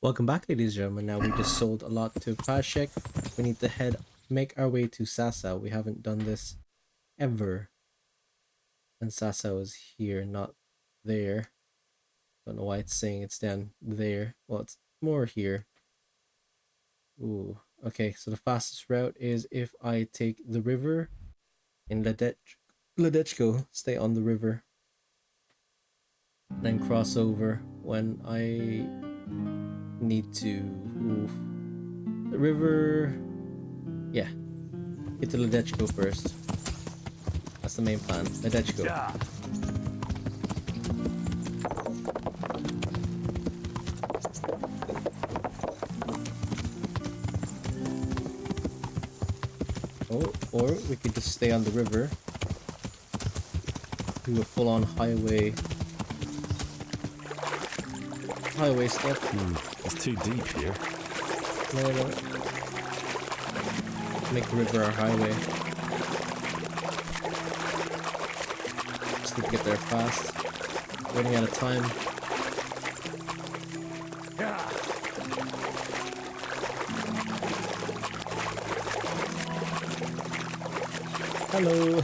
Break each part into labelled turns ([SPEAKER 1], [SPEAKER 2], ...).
[SPEAKER 1] Welcome back, ladies and gentlemen. Now we just sold a lot to Pashek. We need to make our way to Sasa. We haven't done this ever. And Sasa was here, not there. Don't know why it's saying it's down there. Well, it's more here. Ooh. Okay, so the fastest route is if I take the river in Ledechko, stay on the river, then cross over when I need to. Ooh. The river, yeah, get to Ledechko first. That's the main plan. Ledechko.
[SPEAKER 2] Yeah.
[SPEAKER 1] Oh, or we could just stay on the river, do a full-on highway stuff.
[SPEAKER 2] It's too deep here.
[SPEAKER 1] No. Make the river our highway. Just need to get there fast. Running out of time.
[SPEAKER 2] Yeah.
[SPEAKER 1] Hello.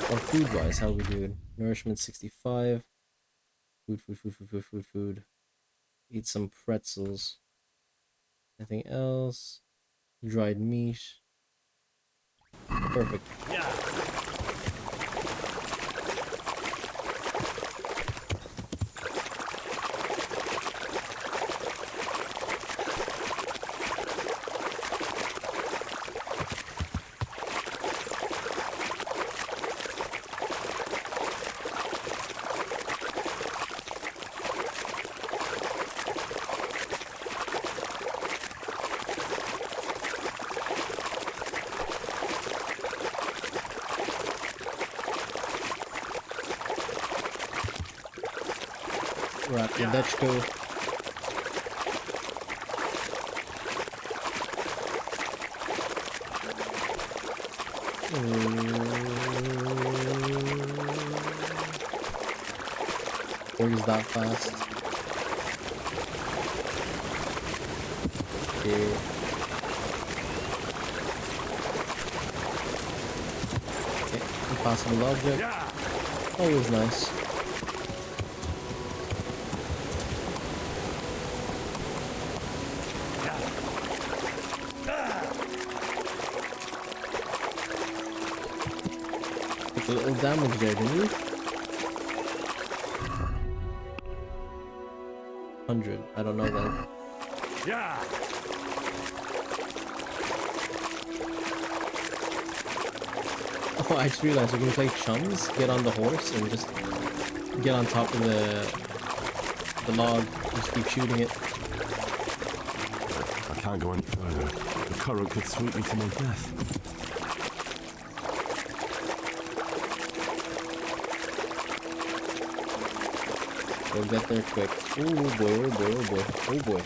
[SPEAKER 1] Or food-wise, how are we doing? Nourishment 65. Food. Eat some pretzels. Anything else? Dried meat. Perfect.
[SPEAKER 2] Yeah.
[SPEAKER 1] We're at the Dutchco. Where's that fast? Okay. Okay, impossible object.
[SPEAKER 2] Yeah.
[SPEAKER 1] Always nice. Took a little damage there, didn't you? 100. I don't know that.
[SPEAKER 2] Yeah.
[SPEAKER 1] Oh, I just realized we can play chums, get on the horse, and just get on top of the log, just keep shooting it.
[SPEAKER 2] I can't go any further. The current could sweep me to my death.
[SPEAKER 1] We'll get there quick. Oh boy, oh boy, oh boy, oh boy.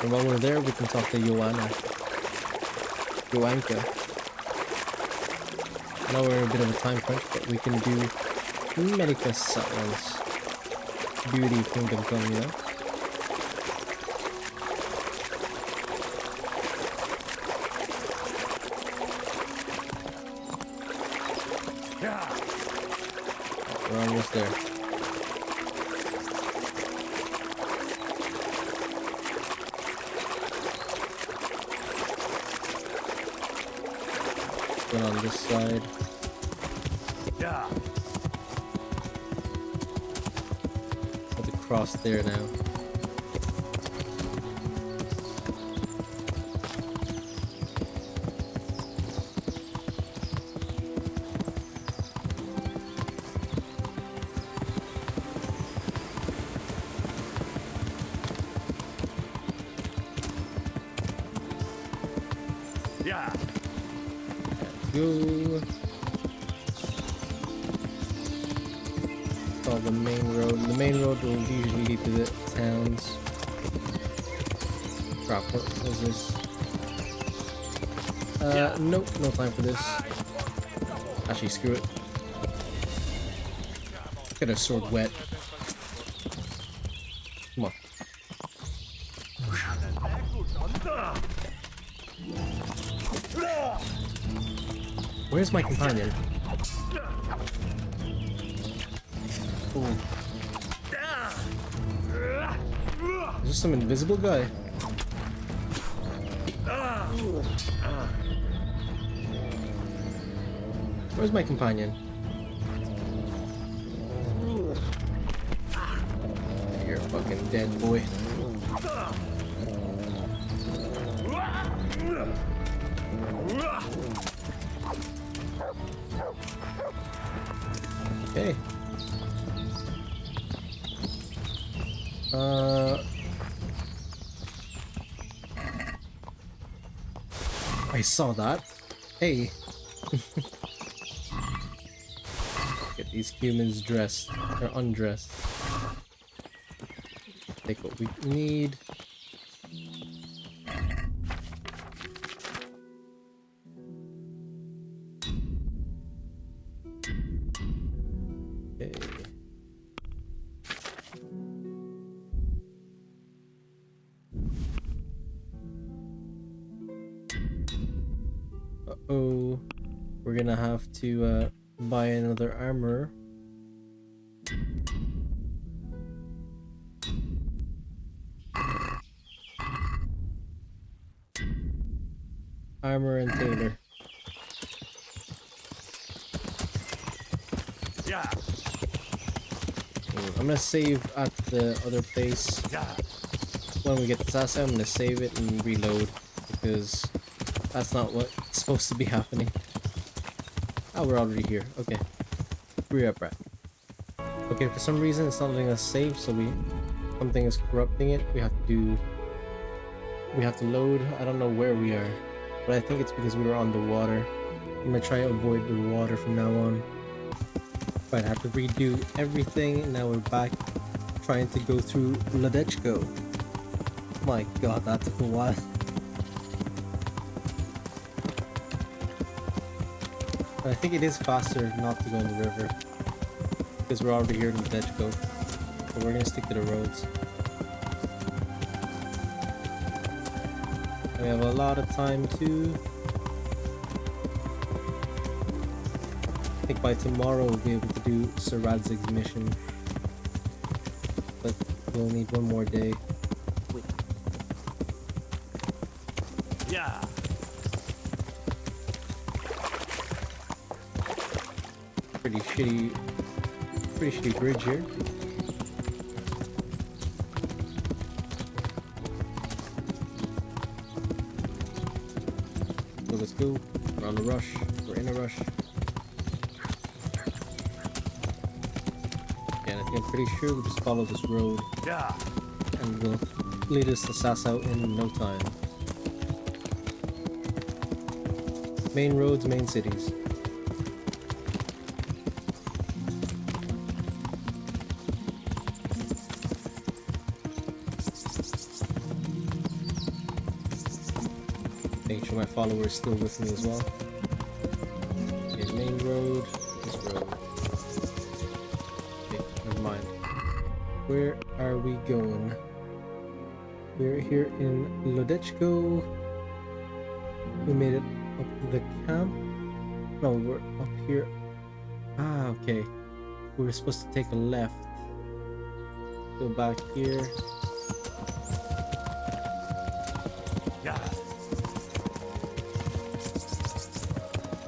[SPEAKER 1] And while we're there, we can talk to Joanka. I know we're in a bit of a time crunch, but we can do many quests at once. Beauty of Kingdom Come, you know?
[SPEAKER 2] Yeah.
[SPEAKER 1] We're almost there. Get on this side.
[SPEAKER 2] Yeah.
[SPEAKER 1] Have to cross there now.
[SPEAKER 2] Yeah.
[SPEAKER 1] Go. Follow the main road. The main road will usually lead to the towns. Crap, what was this? Nope, no time for this. Actually, screw it. Get a sword wet. Come on. Where's my companion? Ooh. Is there some invisible guy? Where's my companion? You're fucking dead, boy. Okay. I saw that. Hey. Get these humans dressed. They're undressed. Take what we need. Okay. Uh-oh. We're gonna have to buy another armor. Armor and tailor.
[SPEAKER 2] Yeah.
[SPEAKER 1] I'm gonna save at the other place. When we get to Sasa, I'm gonna save it and reload because that's not what's supposed to be happening. Oh, we're already here. Okay. We're up, right? Okay, for some reason it's not letting us save, so something is corrupting it. We have to load. I don't know where we are, but I think it's because we were on the water. I'm gonna try to avoid the water from now on. But I have to redo everything, and now we're back trying to go through Czgo. My god, that took a while. But I think it is faster not to go in the river because we're already here in Czgo. So we're gonna stick to the roads. And we have a lot of time too. I think by tomorrow we'll be able to do Sir Radzig's mission. But we'll need one more day.
[SPEAKER 2] Yeah.
[SPEAKER 1] Pretty shitty bridge here. So let's go. We're on a rush. We're in a rush. And I think I'm pretty sure we'll just follow this road.
[SPEAKER 2] Yeah.
[SPEAKER 1] And we'll lead us to Sasa in no time. Main roads, main cities. Make sure my follower is still with me as well. Okay, main road, this road. Okay, never mind. Where are we going? We're here in Czgo. We made it up to the camp. No, we're up here. Ah, okay. We were supposed to take a left. Go back here.
[SPEAKER 2] Yeah.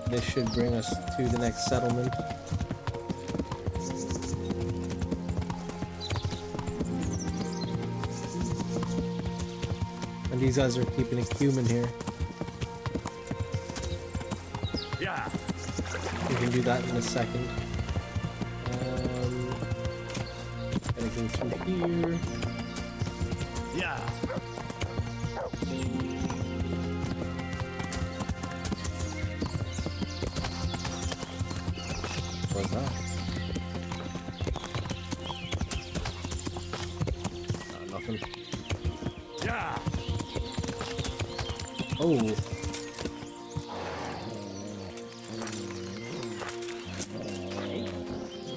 [SPEAKER 1] This should bring us to the next settlement. And these guys are keeping it human here.
[SPEAKER 2] Yeah.
[SPEAKER 1] We can do that in a second. Gotta go through here.
[SPEAKER 2] Yeah.
[SPEAKER 1] What's that? Nothing. Oh.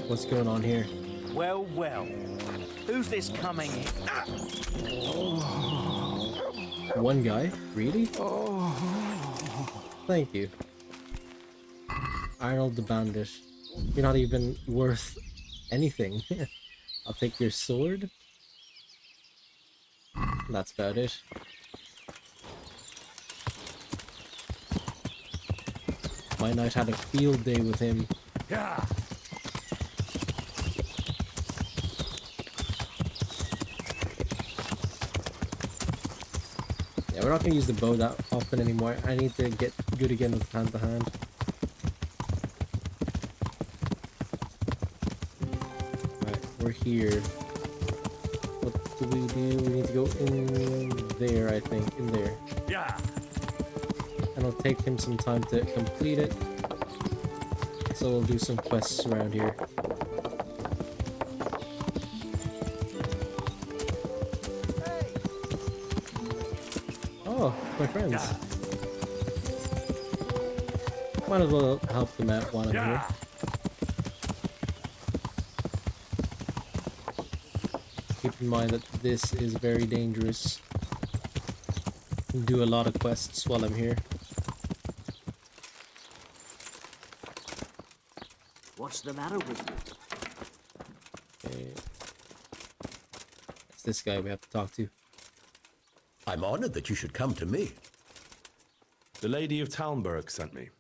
[SPEAKER 1] What's going on here?
[SPEAKER 3] Well, well. Who's this coming in?
[SPEAKER 1] One guy? Really? Thank you. Arnold the Bandit. You're not even worth anything. I'll take your sword. That's about it. My knight had a field day with him.
[SPEAKER 3] Yeah.
[SPEAKER 1] Yeah, we're not gonna use the bow that often anymore. I need to get good again with hand to hand. Right, we're here. What do we do? We need to go in there, I think. In there.
[SPEAKER 3] Yeah.
[SPEAKER 1] And it'll take him some time to complete it. So we'll do some quests around here. Oh, my friends.
[SPEAKER 3] Yeah.
[SPEAKER 1] Might as well help them out while I'm here.
[SPEAKER 3] Yeah.
[SPEAKER 1] Keep in mind that this is very dangerous. Do a lot of quests while I'm here.
[SPEAKER 4] What's the matter with you?
[SPEAKER 1] Okay. It's this guy we have to talk to.
[SPEAKER 5] I'm honored that you should come to me.
[SPEAKER 2] The Lady of Talmberg sent me.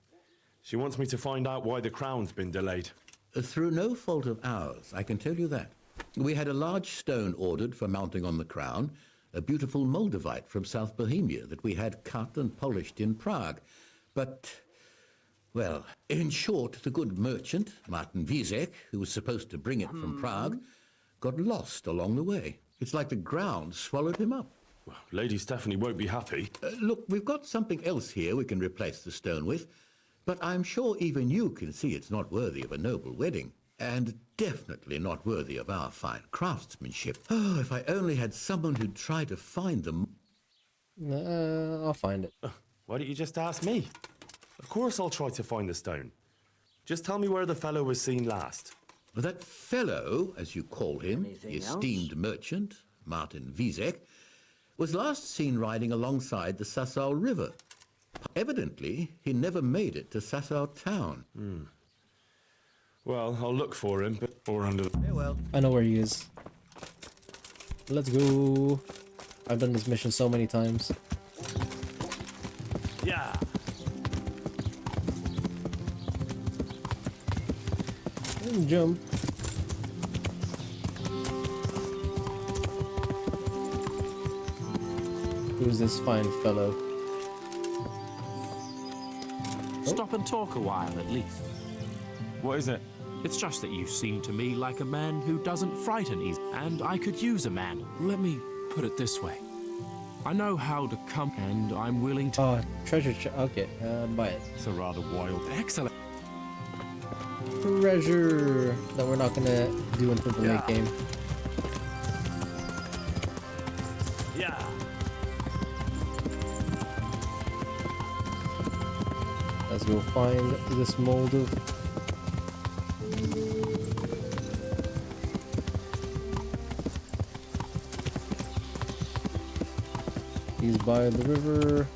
[SPEAKER 2] She wants me to find out why the crown's been delayed.
[SPEAKER 5] Through no fault of ours, I can tell you that. We had a large stone ordered for mounting on the crown, a beautiful Moldavite from South Bohemia that we had cut and polished in Prague. But, well, in short, the good merchant, Martin Wiesek, who was supposed to bring it from Prague, got lost along the way. It's like the ground swallowed him up.
[SPEAKER 2] Well, Lady Stephanie won't be happy.
[SPEAKER 5] Look, we've got something else here we can replace the stone with, but I'm sure even you can see it's not worthy of a noble wedding, and definitely not worthy of our fine craftsmanship. Oh, if I only had someone who'd try to find them.
[SPEAKER 1] I'll find it.
[SPEAKER 2] Why don't you just ask me? Of course I'll try to find the stone. Just tell me where the fellow was seen last.
[SPEAKER 5] That fellow, as you call him,
[SPEAKER 4] Anything
[SPEAKER 5] the esteemed
[SPEAKER 4] else?
[SPEAKER 5] merchant, Martin Wiesek, was last seen riding alongside the Sassau River. Evidently, he never made it to Sassau town.
[SPEAKER 2] Well, I'll look for him, or under...
[SPEAKER 5] Farewell.
[SPEAKER 1] I know where he is. Let's go. I've done this mission so many times.
[SPEAKER 3] Yeah.
[SPEAKER 1] And jump. Who's this fine fellow?
[SPEAKER 6] Stop and talk a while, at least.
[SPEAKER 2] What is it?
[SPEAKER 6] It's just that you seem to me like a man who doesn't frighten easy, and I could use a man. Let me put it this way. I know how to come, and I'm willing to...
[SPEAKER 1] Oh, treasure okay, buy it.
[SPEAKER 2] It's a rather wild...
[SPEAKER 6] Excellent.
[SPEAKER 1] Treasure that we're not gonna do until the late game.
[SPEAKER 3] Yeah.
[SPEAKER 1] Let's go find this mold of... He's by the river.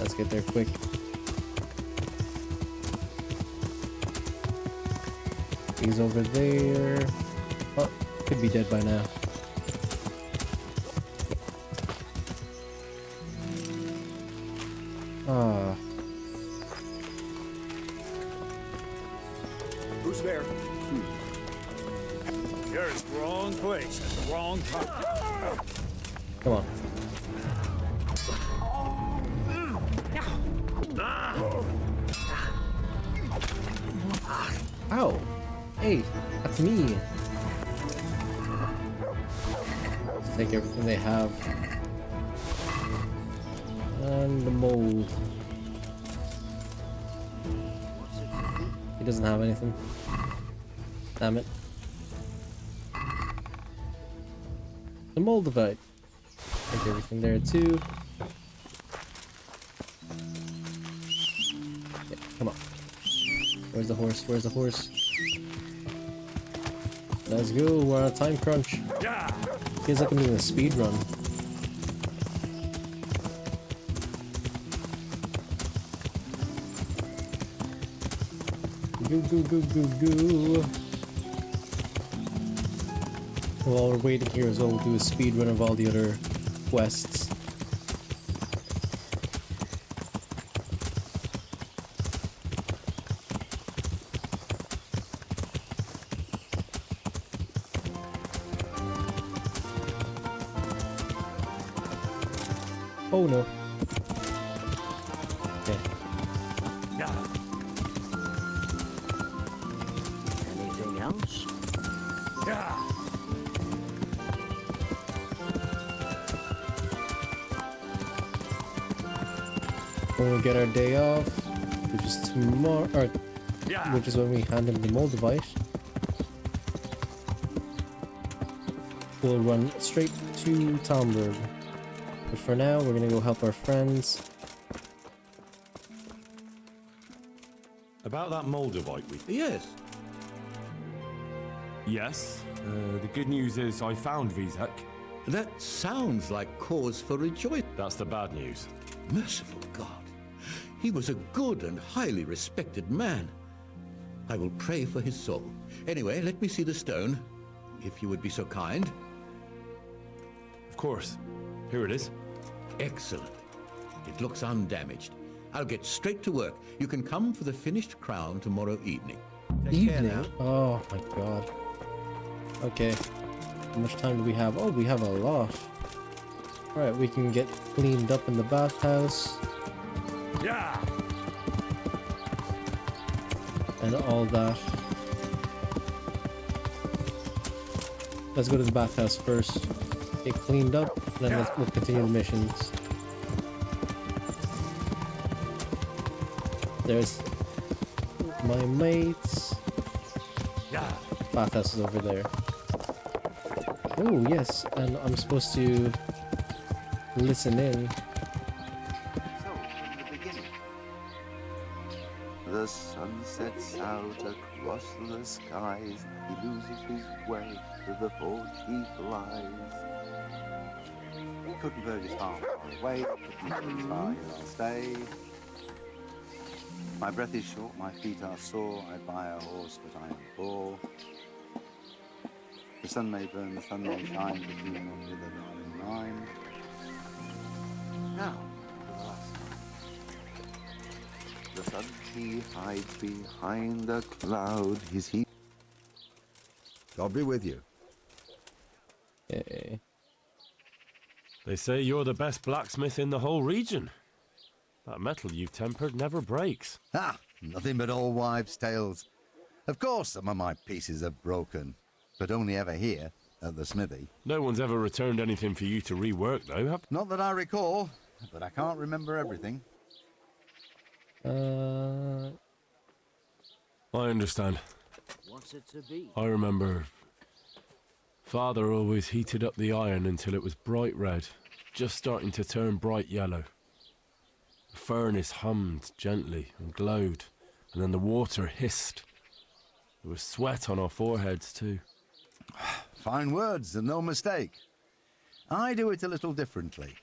[SPEAKER 1] Let's get there quick. He's over there. Oh, could be dead by now. Ah.
[SPEAKER 3] Who's there? You're in the wrong place at the wrong time.
[SPEAKER 1] Come on. Ow! Hey, that's me! Let's take everything they have. And the mold. doesn't have anything. Damn it. The Moldavite. Take everything there too. Yeah, come on. Where's the horse? Where's the horse? Let's go. We're on a time crunch. Feels like I'm doing a speed run. Go, go, go, go, go. While we're waiting here as well, we'll do a speed run of all the other quests. Oh no. Okay.
[SPEAKER 4] Anything else?
[SPEAKER 1] When we get our day off, which is tomorrow, or which is when we hand him the Moldavite, we'll run straight to Talmberg. But for now, we're gonna go help our friends.
[SPEAKER 2] About that Moldavite we...
[SPEAKER 5] Yes.
[SPEAKER 2] Yes. The good news is I found Vizek.
[SPEAKER 5] That sounds like cause for rejoicing.
[SPEAKER 2] That's the bad news.
[SPEAKER 5] Merciful God. He was a good and highly respected man. I will pray for his soul. Anyway, let me see the stone, if you would be so kind.
[SPEAKER 2] Of course. Here it is.
[SPEAKER 5] Excellent. It looks undamaged. I'll get straight to work. You can come for the finished crown tomorrow evening. Take care now.
[SPEAKER 1] Oh my god. Okay. How much time do we have? Oh, we have a lot. Alright, we can get cleaned up in the bathhouse.
[SPEAKER 3] Yeah.
[SPEAKER 1] And all that. Let's go to the bathhouse first. Get cleaned up, and then we'll continue the missions. There's my mates.
[SPEAKER 3] Yeah.
[SPEAKER 1] Bathhouse is over there. Oh yes, and I'm supposed to listen in.
[SPEAKER 7] So, from the beginning, the sun sets out across the skies. He loses his way to the forge he flies. Couldn't go this far away, couldn't go this far, here I'll stay. My breath is short, my feet are sore. I buy a horse, but I am poor. The sun may burn, the sun may shine, but you not with a darling mine. Now, for the last time. The sun he hides behind a cloud. His heat. God be with you.
[SPEAKER 1] Okay.
[SPEAKER 2] They say you're the best blacksmith in the whole region. That metal you've tempered never breaks.
[SPEAKER 7] Ah, nothing but old wives' tales. Of course, some of my pieces are broken, but only ever here at the smithy.
[SPEAKER 2] No one's ever returned anything for you to rework, though, have?
[SPEAKER 7] Not that I recall, but I can't remember everything.
[SPEAKER 2] I understand.
[SPEAKER 4] What's it to be?
[SPEAKER 2] I remember Father always heated up the iron until it was bright red, just starting to turn bright yellow. The furnace hummed gently and glowed, and then the water hissed. There was sweat on our foreheads too.
[SPEAKER 7] Fine words and no mistake. I do it a little differently.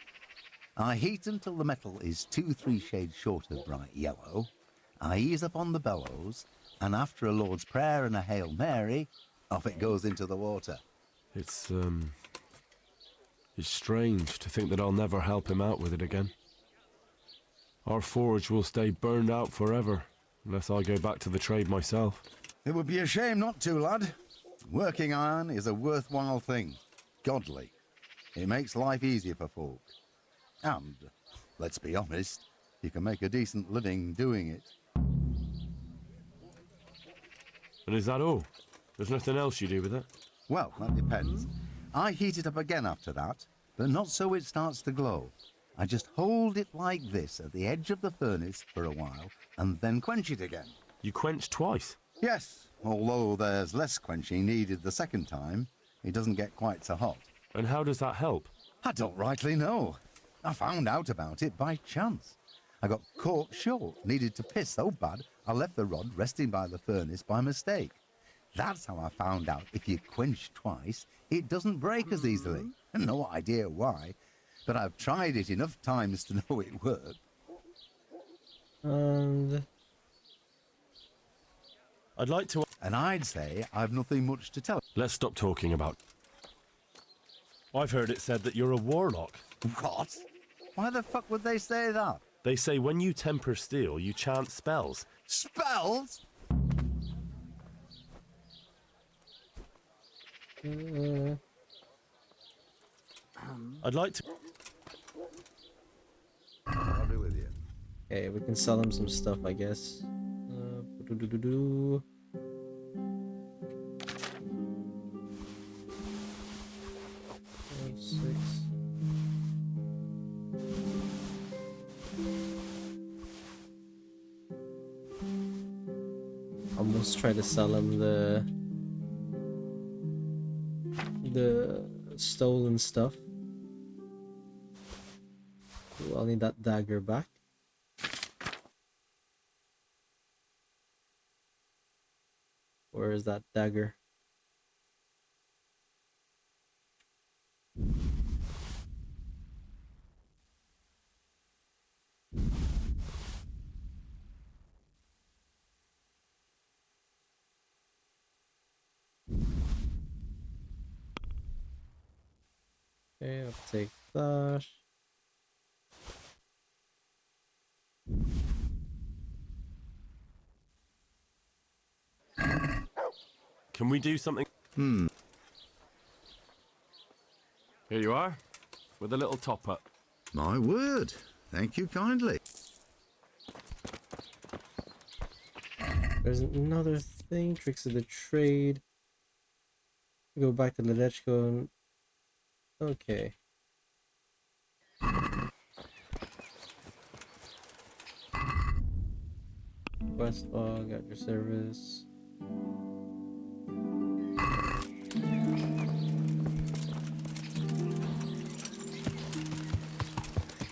[SPEAKER 7] I heat until the metal is 2-3 shades short of bright yellow. I ease up on the bellows, and after a Lord's Prayer and a Hail Mary, off it goes into the water.
[SPEAKER 2] It's strange to think that I'll never help him out with it again. Our forge will stay burned out forever, unless I go back to the trade myself.
[SPEAKER 7] It would be a shame not to, lad. Working iron is a worthwhile thing. Godly. It makes life easier for folk. And, let's be honest, you can make a decent living doing it.
[SPEAKER 2] And is that all? There's nothing else you do with it?
[SPEAKER 7] Well, that depends. I heat it up again after that, but not so it starts to glow. I just hold it like this at the edge of the furnace for a while, and then quench it again.
[SPEAKER 2] You quenched twice.
[SPEAKER 7] Yes, although there's less quenching needed the second time, it doesn't get quite so hot.
[SPEAKER 2] And how does that help?
[SPEAKER 7] I don't rightly know. I found out about it by chance. I got caught short, needed to piss so bad I left the rod resting by the furnace by mistake. That's how I found out if you quench twice, it doesn't break as easily. No idea why, but I've tried it enough times to know it works.
[SPEAKER 1] And
[SPEAKER 2] I'd like to...
[SPEAKER 7] And I'd say I've nothing much to tell.
[SPEAKER 2] Let's stop talking about... I've heard it said that you're a warlock.
[SPEAKER 7] What? Why the fuck would they say that?
[SPEAKER 2] They say when you temper steel, you chant spells.
[SPEAKER 7] Spells?
[SPEAKER 2] I'd like to...
[SPEAKER 7] I'll be with you.
[SPEAKER 1] okay, we can sell him some stuff, I guess. Doo-doo-doo-doo. 6. Almost try to sell him the stolen stuff. Ooh, I'll need that dagger back. Where is that dagger? Okay, I'll take that.
[SPEAKER 2] Can we do something?
[SPEAKER 7] Hmm.
[SPEAKER 2] Here you are, with a little top-up.
[SPEAKER 7] My word. Thank you kindly.
[SPEAKER 1] There's another thing, tricks of the trade. Go back to Ledechko and... okay. Quest log at your service.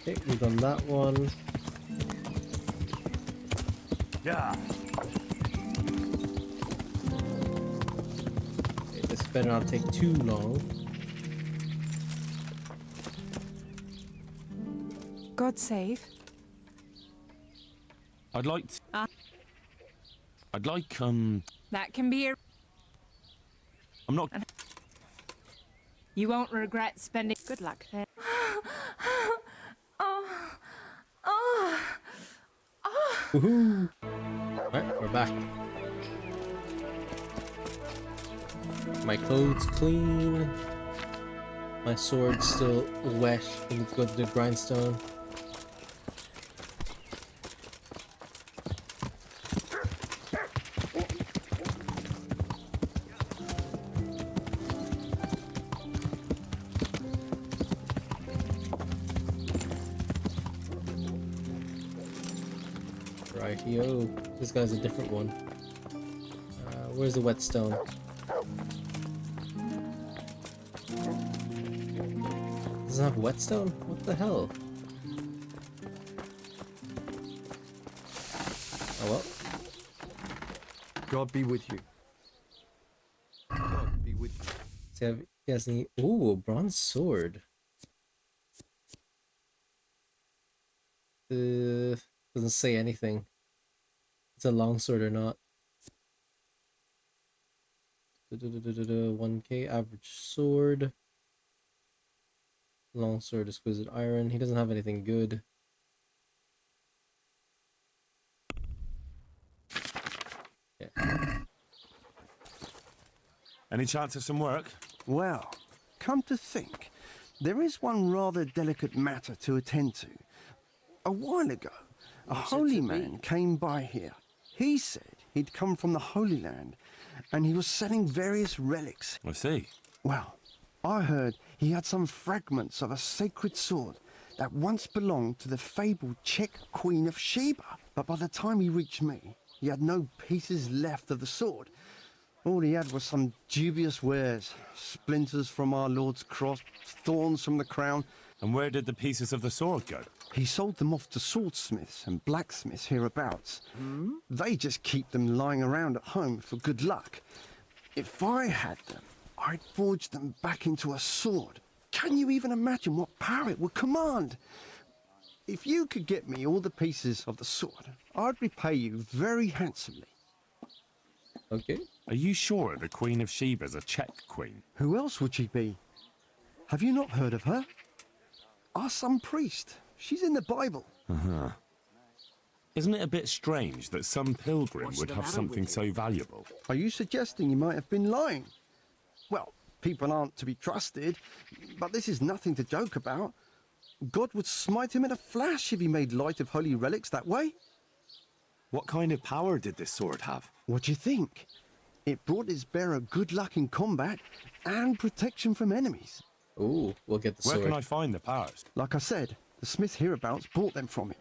[SPEAKER 1] Okay, we've done that one.
[SPEAKER 3] Yeah.
[SPEAKER 1] Okay, this better not take too long.
[SPEAKER 8] God save.
[SPEAKER 2] I'd like to... I'd like,
[SPEAKER 8] That can be a...
[SPEAKER 2] I'm not...
[SPEAKER 8] You won't regret spending... Good luck then.
[SPEAKER 1] Woohoo! Alright, we're back. My clothes clean. My sword's still wet. I need to go to the grindstone. Rightio. This guy's a different one. Where's the whetstone? Doesn't have whetstone? What the hell? Oh well.
[SPEAKER 9] God be with you. God be with you.
[SPEAKER 1] See, he has any... ooh, a bronze sword. Doesn't say anything. It's a longsword or not. 1k average sword. Longsword, exquisite iron. He doesn't have anything good. Yeah.
[SPEAKER 2] Any chance of some work?
[SPEAKER 9] Well, come to think, there is one rather delicate matter to attend to. A while ago, a holy man came by here. He said he'd come from the Holy Land, and he was selling various relics.
[SPEAKER 2] I see.
[SPEAKER 9] Well, I heard he had some fragments of a sacred sword that once belonged to the fabled Czech Queen of Sheba. But by the time he reached me, He had no pieces left of the sword. All he had was some dubious wares. Splinters from our Lord's cross, thorns from the crown.
[SPEAKER 6] And where did the pieces of the sword go?
[SPEAKER 9] He sold them off to swordsmiths and blacksmiths hereabouts. They just keep them lying around at home for good luck. If I had them, I'd forge them back into a sword. Can you even imagine what power it would command? If you could get me all the pieces of the sword, I'd repay you very handsomely.
[SPEAKER 1] Okay.
[SPEAKER 6] Are you sure the Queen of Sheba's a Czech queen?
[SPEAKER 9] Who else would she be? Have you not heard of her? Our son priest. She's in the Bible.
[SPEAKER 6] Isn't it a bit strange that some pilgrim
[SPEAKER 4] What's
[SPEAKER 6] would
[SPEAKER 4] the
[SPEAKER 6] have
[SPEAKER 4] matter
[SPEAKER 6] something
[SPEAKER 4] with
[SPEAKER 6] so valuable?
[SPEAKER 9] Are you suggesting you might have been lying? Well, people aren't to be trusted, but this is nothing to joke about. God would smite him in a flash if he made light of holy relics that way.
[SPEAKER 6] What kind of power did this sword have?
[SPEAKER 9] What do you think? It brought its bearer good luck in combat and protection from enemies.
[SPEAKER 1] Ooh, we'll get the
[SPEAKER 6] Where
[SPEAKER 1] sword.
[SPEAKER 6] can I find the powers?
[SPEAKER 9] Like I said, the smith hereabouts bought them from him.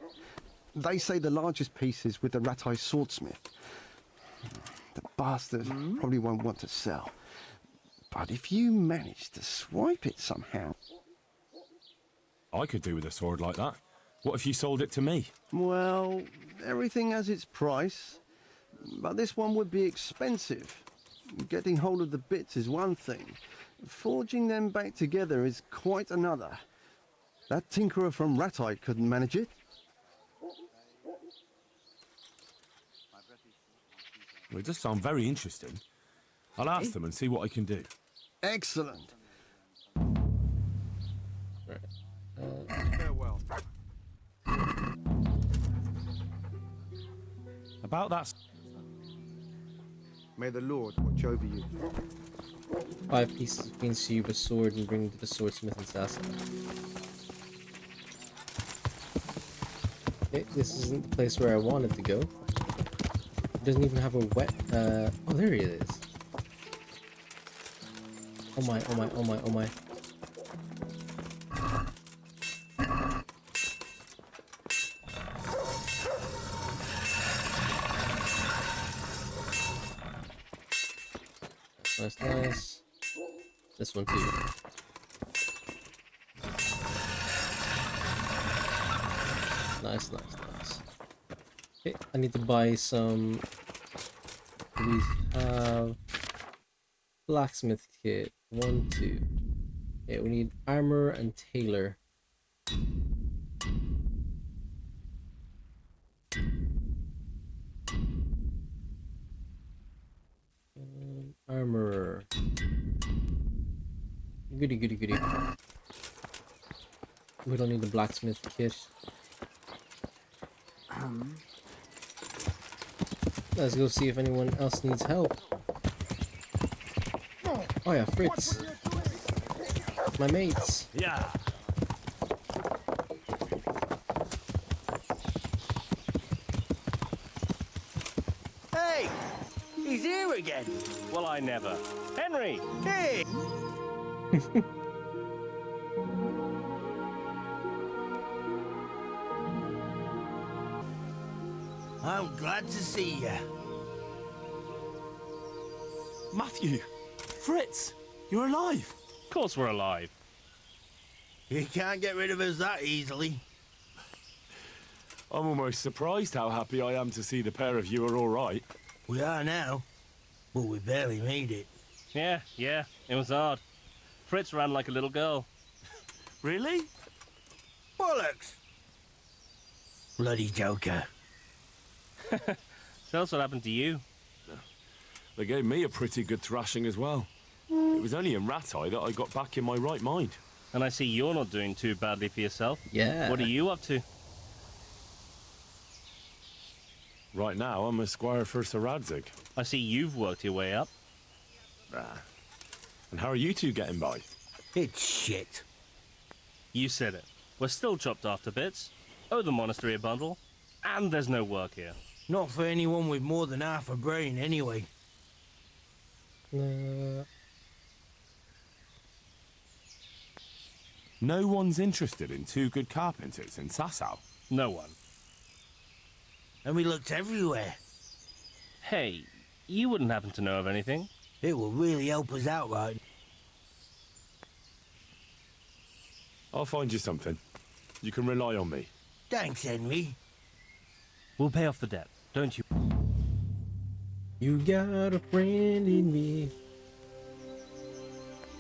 [SPEAKER 9] They say the largest piece is with the Ratai swordsmith. The bastard probably won't want to sell. But if you manage to swipe it somehow...
[SPEAKER 6] I could do with a sword like that. What if you sold it to me?
[SPEAKER 9] Well, everything has its price. But this one would be expensive. Getting hold of the bits is one thing. Forging them back together is quite another. That tinkerer from Ratai couldn't manage it.
[SPEAKER 6] Well, it does sound very interesting. I'll ask them and see what I can do.
[SPEAKER 9] Excellent.
[SPEAKER 3] Farewell.
[SPEAKER 6] About that...
[SPEAKER 9] May the Lord watch over you.
[SPEAKER 1] 5 pieces of Queen Sheba's sword and bring to the swordsmith in Sasa. Okay, this isn't the place where I wanted to go. It doesn't even have a wet... oh, there it is. Oh my, oh my, oh my, oh my. Nice, nice. This one too. Nice, nice, nice. Okay, I need to buy some. We have blacksmith kit. 1, 2. Okay, we need armor and tailor. Armor. Goody, goody, goody. We don't need the blacksmith kit. Let's go see if anyone else needs help. Oh yeah, Fritz. My mates.
[SPEAKER 3] Yeah.
[SPEAKER 10] Hey! He's here again! Well, I never. Henry! Hey! I'm glad to see you.
[SPEAKER 6] Matthew! Fritz! You're alive!
[SPEAKER 10] Of course we're alive. You can't get rid of us that easily.
[SPEAKER 6] I'm almost surprised how happy I am to see the pair of you are all right.
[SPEAKER 10] We are now, but we barely made it.
[SPEAKER 11] Yeah, it was hard. Fritz ran like a little girl.
[SPEAKER 6] Really?
[SPEAKER 10] Bollocks! Bloody joker.
[SPEAKER 11] Tell us what happened to you.
[SPEAKER 6] They gave me a pretty good thrashing as well. It was only in Ratai that I got back in my right mind.
[SPEAKER 11] And I see you're not doing too badly for yourself.
[SPEAKER 1] Yeah.
[SPEAKER 11] What are you up to?
[SPEAKER 6] Right now, I'm a squire for Sir Radzig.
[SPEAKER 11] I see you've worked your way up.
[SPEAKER 6] And how are you two getting by?
[SPEAKER 10] It's shit.
[SPEAKER 11] You said it. We're still chopped off to bits. Owe the monastery a bundle. And there's no work here.
[SPEAKER 10] Not for anyone with more than half a brain, anyway.
[SPEAKER 6] No one's interested in 2 good carpenters in Sasau.
[SPEAKER 11] No one.
[SPEAKER 10] And we looked everywhere.
[SPEAKER 11] Hey, you wouldn't happen to know of anything?
[SPEAKER 10] It will really help us out, right?
[SPEAKER 2] I'll find you something. You can rely on me.
[SPEAKER 10] Thanks, Henry.
[SPEAKER 11] We'll pay off the debt, don't you?
[SPEAKER 1] You got a friend in me.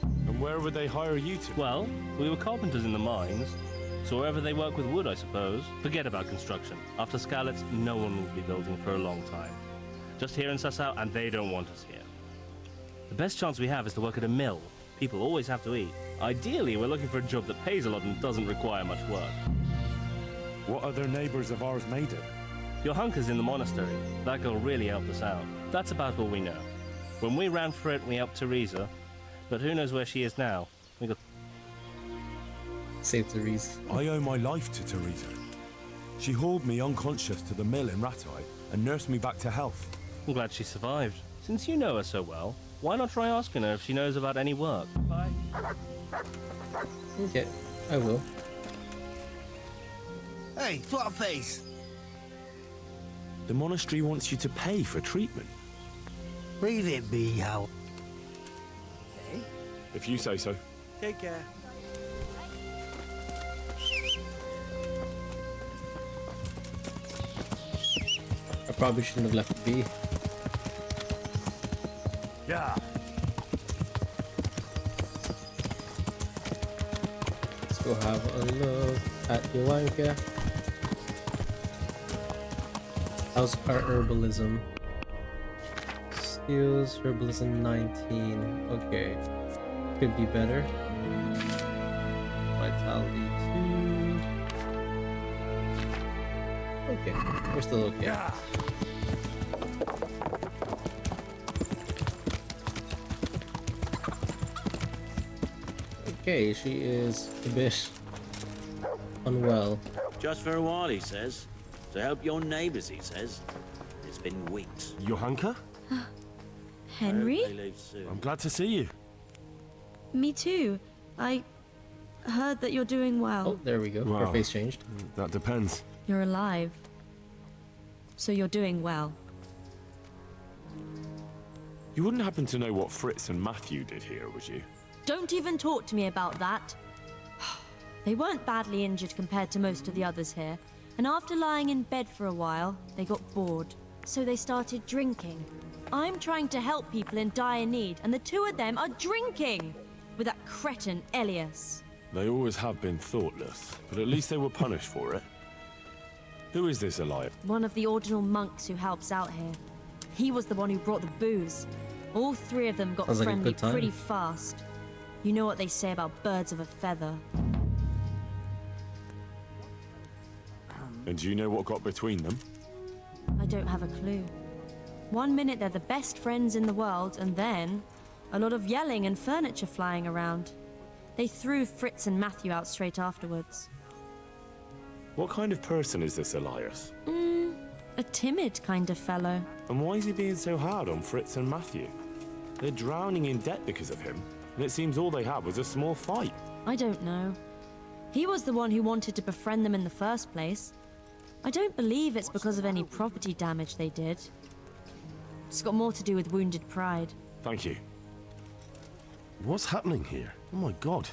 [SPEAKER 2] And where would they hire you to?
[SPEAKER 11] Well, we were carpenters in the mines, so wherever they work with wood, I suppose. Forget about construction. After Skalitz, no one will be building for a long time. Just here in Sasau, and they don't want us here. The best chance we have is to work at a mill. People always have to eat. Ideally, we're looking for a job that pays a lot and doesn't require much work.
[SPEAKER 2] What other neighbors of ours made it?
[SPEAKER 11] Your hunker's in the monastery. That girl really helped us out. That's about all we know. When we ran for it, we helped Teresa. But who knows where she is now? We got...
[SPEAKER 1] Save Therese.
[SPEAKER 2] I owe my life to Teresa. She hauled me unconscious to the mill in Ratai and nursed me back to health.
[SPEAKER 11] I'm glad she survived. Since you know her so well, why not try asking her if she knows about any work? Bye.
[SPEAKER 1] Okay, I will.
[SPEAKER 10] Hey, twat face.
[SPEAKER 2] The monastery wants you to pay for treatment.
[SPEAKER 10] Leave it be, Hal.
[SPEAKER 2] If you say so.
[SPEAKER 10] Take care.
[SPEAKER 1] I probably shouldn't have left it be.
[SPEAKER 3] Yeah.
[SPEAKER 1] Let's go have a look at Yolanka. How's our herbalism? Skills, herbalism 19. Okay. Could be better. Vitality 2. Okay, we're still okay.
[SPEAKER 3] Yeah.
[SPEAKER 1] Okay, she is a bit unwell.
[SPEAKER 4] Just for a while, he says. To help your neighbors, he says. It's been weeks.
[SPEAKER 2] Johanka?
[SPEAKER 12] Henry?
[SPEAKER 4] I hope they leave soon.
[SPEAKER 2] I'm glad to see you.
[SPEAKER 12] Me too. I heard that you're doing well.
[SPEAKER 1] Oh, there we go. Her
[SPEAKER 2] Wow.
[SPEAKER 1] face changed.
[SPEAKER 2] That depends.
[SPEAKER 12] You're alive. So you're doing well.
[SPEAKER 2] You wouldn't happen to know what Fritz and Matthew did here, would you?
[SPEAKER 12] Don't even talk to me about that. They weren't badly injured compared to most of the others here, and after lying in bed for a while, they got bored. So they started drinking. I'm trying to help people in dire need, and the two of them are drinking! With that cretin Elias.
[SPEAKER 2] They always have been thoughtless, but at least they were punished for it. Who is this Elias?
[SPEAKER 12] One of the ordinal monks who helps out here. He was the one who brought the booze. All three of them got
[SPEAKER 1] Sounds like a
[SPEAKER 12] friendly
[SPEAKER 1] good time.
[SPEAKER 12] pretty fast. You know what they say about birds of a feather.
[SPEAKER 2] And do you know what got between them?
[SPEAKER 12] I don't have a clue. One minute they're the best friends in the world, and then a lot of yelling and furniture flying around. They threw Fritz and Matthew out straight afterwards.
[SPEAKER 2] What kind of person is this Elias?
[SPEAKER 12] A timid kind of fellow.
[SPEAKER 2] And why is he being so hard on Fritz and Matthew? They're drowning in debt because of him, and it seems all they had was a small fight.
[SPEAKER 12] I don't know. He was the one who wanted to befriend them in the first place. I don't believe it's because of any property damage they did. It's got more to do with wounded pride.
[SPEAKER 2] Thank you. What's happening here? Oh my god.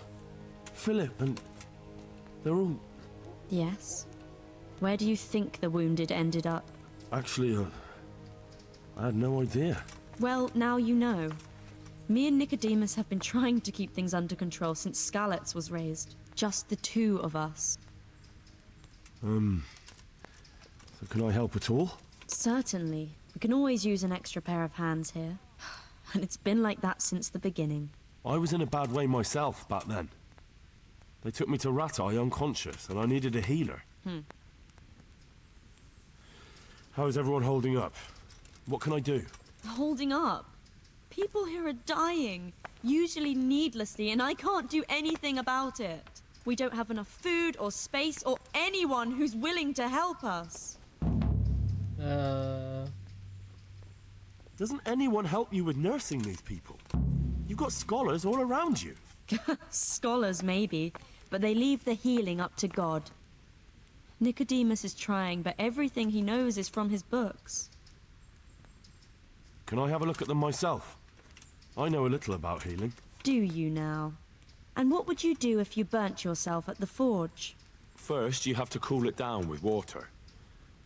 [SPEAKER 2] Philip and... they're all...
[SPEAKER 12] Yes? Where do you think the wounded ended up?
[SPEAKER 2] Actually, I had no idea.
[SPEAKER 12] Well, now you know. Me and Nicodemus have been trying to keep things under control since Skalitz was raised. Just the two of us.
[SPEAKER 2] So can I help at all?
[SPEAKER 12] Certainly. We can always use an extra pair of hands here. And it's been like that since the beginning.
[SPEAKER 2] I was in a bad way myself back then. They took me to Ratai unconscious, and I needed a healer. How is everyone holding up? What can I do?
[SPEAKER 12] Holding up? People here are dying, usually needlessly, and I can't do anything about it. We don't have enough food or space or anyone who's willing to help us.
[SPEAKER 2] Doesn't anyone help you with nursing these people? You've got scholars all around you.
[SPEAKER 12] Scholars, maybe, but they leave the healing up to God. Nicodemus is trying, but everything he knows is from his books.
[SPEAKER 2] Can I have a look at them myself? I know a little about healing.
[SPEAKER 12] Do you now? And what would you do if you burnt yourself at the forge?
[SPEAKER 2] First, you have to cool it down with water.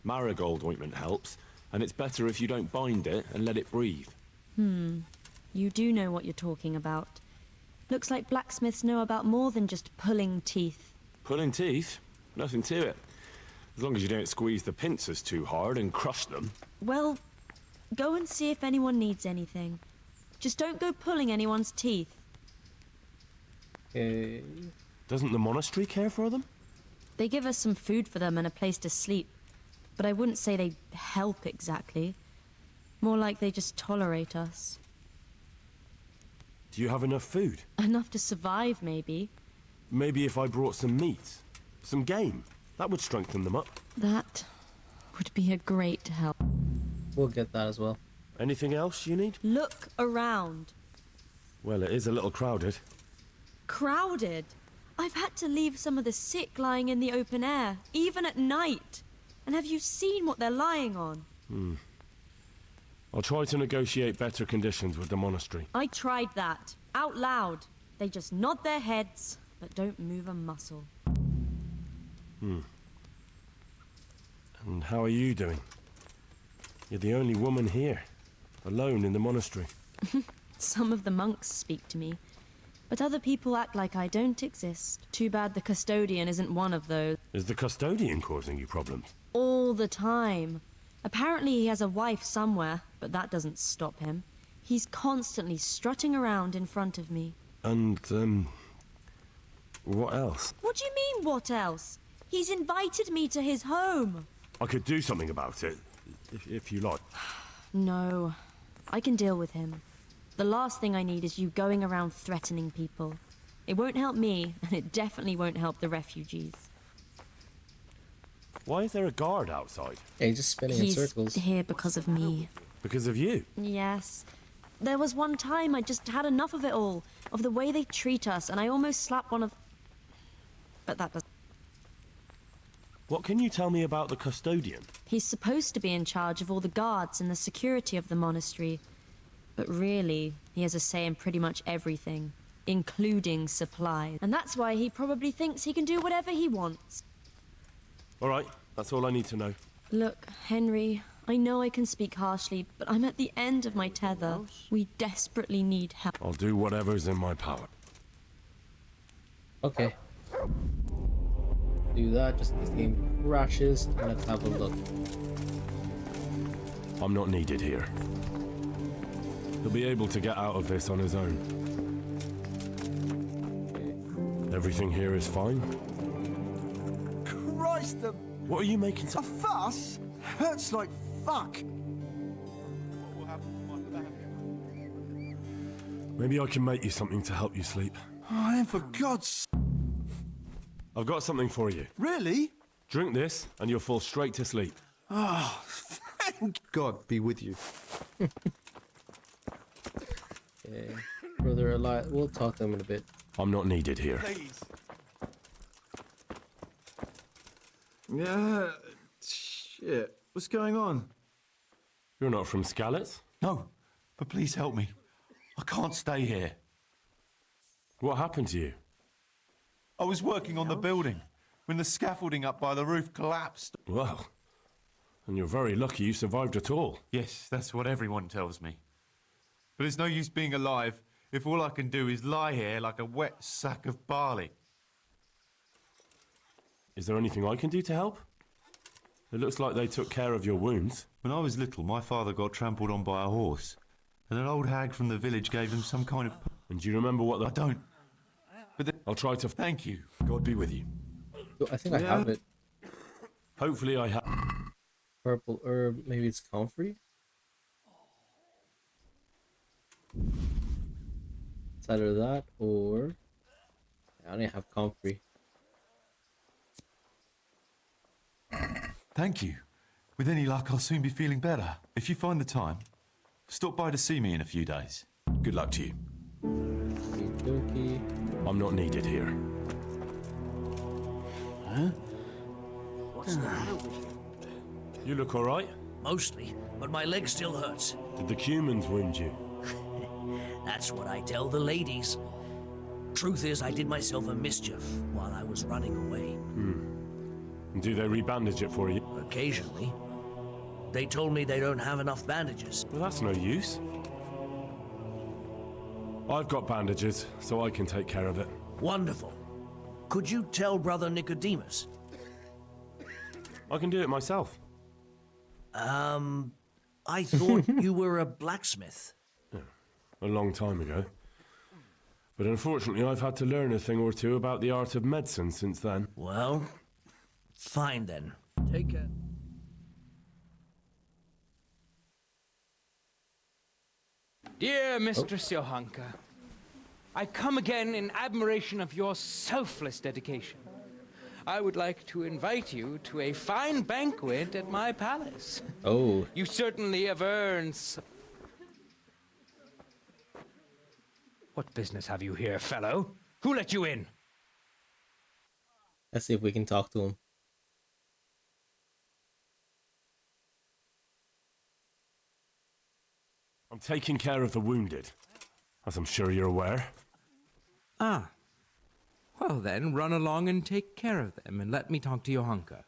[SPEAKER 2] Marigold ointment helps, and it's better if you don't bind it and let it breathe.
[SPEAKER 12] You do know what you're talking about. Looks like blacksmiths know about more than just pulling teeth.
[SPEAKER 2] Pulling teeth? Nothing to it. As long as you don't squeeze the pincers too hard and crush them.
[SPEAKER 12] Well, go and see if anyone needs anything. Just don't go pulling anyone's teeth.
[SPEAKER 1] Okay.
[SPEAKER 2] Doesn't the monastery care for them?
[SPEAKER 12] They give us some food for them and a place to sleep. But I wouldn't say they help exactly. More like they just tolerate us.
[SPEAKER 2] Do you have enough food?
[SPEAKER 12] Enough to survive, maybe.
[SPEAKER 2] Maybe if I brought some meat, some game, that would strengthen them up.
[SPEAKER 12] That would be a great help.
[SPEAKER 1] We'll get that as well.
[SPEAKER 2] Anything else you need?
[SPEAKER 12] Look around.
[SPEAKER 2] Well, it is a little crowded.
[SPEAKER 12] Crowded? I've had to leave some of the sick lying in the open air, even at night. And have you seen what they're lying on?
[SPEAKER 2] I'll try to negotiate better conditions with the monastery.
[SPEAKER 12] I tried that, out loud. They just nod their heads, but don't move a muscle.
[SPEAKER 2] And how are you doing? You're the only woman here, alone in the monastery.
[SPEAKER 12] Some of the monks speak to me, but other people act like I don't exist. Too bad the custodian isn't one of those.
[SPEAKER 2] Is the custodian causing you problems?
[SPEAKER 12] All the time. Apparently he has a wife somewhere, but that doesn't stop him. He's constantly strutting around in front of me.
[SPEAKER 2] And, what else?
[SPEAKER 12] What do you mean, what else? He's invited me to his home.
[SPEAKER 2] I could do something about it, if you like.
[SPEAKER 12] No, I can deal with him. The last thing I need is you going around threatening people. It won't help me, and it definitely won't help the refugees.
[SPEAKER 2] Why is there a guard outside?
[SPEAKER 1] Yeah, he's just spinning in circles.
[SPEAKER 12] He's here because of me.
[SPEAKER 2] Because of you?
[SPEAKER 12] Yes. There was one time I just had enough of it all, of the way they treat us, and I almost slapped one of... But that doesn't...
[SPEAKER 2] What can you tell me about the custodian?
[SPEAKER 12] He's supposed to be in charge of all the guards and the security of the monastery. But really, he has a say in pretty much everything, including supplies. And that's why he probably thinks he can do whatever he wants.
[SPEAKER 2] All right, that's all I need to know.
[SPEAKER 12] Look, Henry, I know I can speak harshly, but I'm at the end of my tether. We desperately need help.
[SPEAKER 2] I'll do whatever's in my power.
[SPEAKER 1] Okay. Do that just in case the game crashes, and let's have a look.
[SPEAKER 2] I'm not needed here. He'll be able to get out of this on his own.
[SPEAKER 1] Okay.
[SPEAKER 2] Everything here is fine?
[SPEAKER 9] Christ,
[SPEAKER 2] What are you making
[SPEAKER 9] a fuss? Hurts like fuck.
[SPEAKER 2] Maybe I can make you something to help you sleep.
[SPEAKER 9] Oh, then for God's...
[SPEAKER 2] I've got something for you.
[SPEAKER 9] Really?
[SPEAKER 2] Drink this, and you'll fall straight to sleep.
[SPEAKER 9] Oh, thank God be with you.
[SPEAKER 1] Okay. Brother Eli, we'll talk to him in a bit.
[SPEAKER 2] I'm not needed here.
[SPEAKER 9] Please. Yeah, shit. What's going on?
[SPEAKER 2] You're not from Skalitz?
[SPEAKER 13] No, but please help me. I can't stay here.
[SPEAKER 2] What happened to you?
[SPEAKER 13] I was working on the building when the scaffolding up by the roof collapsed.
[SPEAKER 2] Well, and you're very lucky you survived at all.
[SPEAKER 13] Yes, that's what everyone tells me. But it's no use being alive if all I can do is lie here like a wet sack of barley.
[SPEAKER 2] Is there anything I can do to help? It looks like they took care of your wounds.
[SPEAKER 13] When I was little, my father got trampled on by a horse, and an old hag from the village gave him some kind of...
[SPEAKER 2] And do you remember what the...
[SPEAKER 13] I don't. But
[SPEAKER 2] I'll try to...
[SPEAKER 13] Thank you.
[SPEAKER 2] God be with you.
[SPEAKER 1] I think I have it.
[SPEAKER 2] Hopefully I have...
[SPEAKER 1] Purple herb, maybe it's comfrey? It's either that or... I only have comfrey.
[SPEAKER 13] Thank you. With any luck, I'll soon be feeling better. If you find the time, stop by to see me in a few days.
[SPEAKER 2] Good luck to you.
[SPEAKER 1] Okey-dokey.
[SPEAKER 2] I'm not needed here.
[SPEAKER 4] What's the matter with you?
[SPEAKER 2] You look all right.
[SPEAKER 14] mostly, but my leg still hurts.
[SPEAKER 2] Did the humans wound you?
[SPEAKER 14] That's what I tell the ladies. Truth is, I did myself a mischief while I was running away.
[SPEAKER 2] And do they rebandage it for you?
[SPEAKER 14] Occasionally. They told me they don't have enough bandages.
[SPEAKER 2] Well, that's no use. I've got bandages, so I can take care of it.
[SPEAKER 14] Wonderful. Could you tell Brother Nicodemus?
[SPEAKER 2] I can do it myself.
[SPEAKER 14] I thought you were a blacksmith.
[SPEAKER 2] A long time ago. But unfortunately, I've had to learn a thing or two about the art of medicine since then.
[SPEAKER 14] Well, fine then. Take care.
[SPEAKER 15] Dear Mistress Johanka, I come again in admiration of your selfless dedication. I would like to invite you to a fine banquet at my palace.
[SPEAKER 1] Oh.
[SPEAKER 15] You certainly have earned... What business have you here, fellow? Who let you in?
[SPEAKER 1] Let's see if we can talk to him.
[SPEAKER 2] I'm taking care of the wounded, as I'm sure you're aware.
[SPEAKER 15] Ah. Well then, run along and take care of them, and let me talk to Johanka.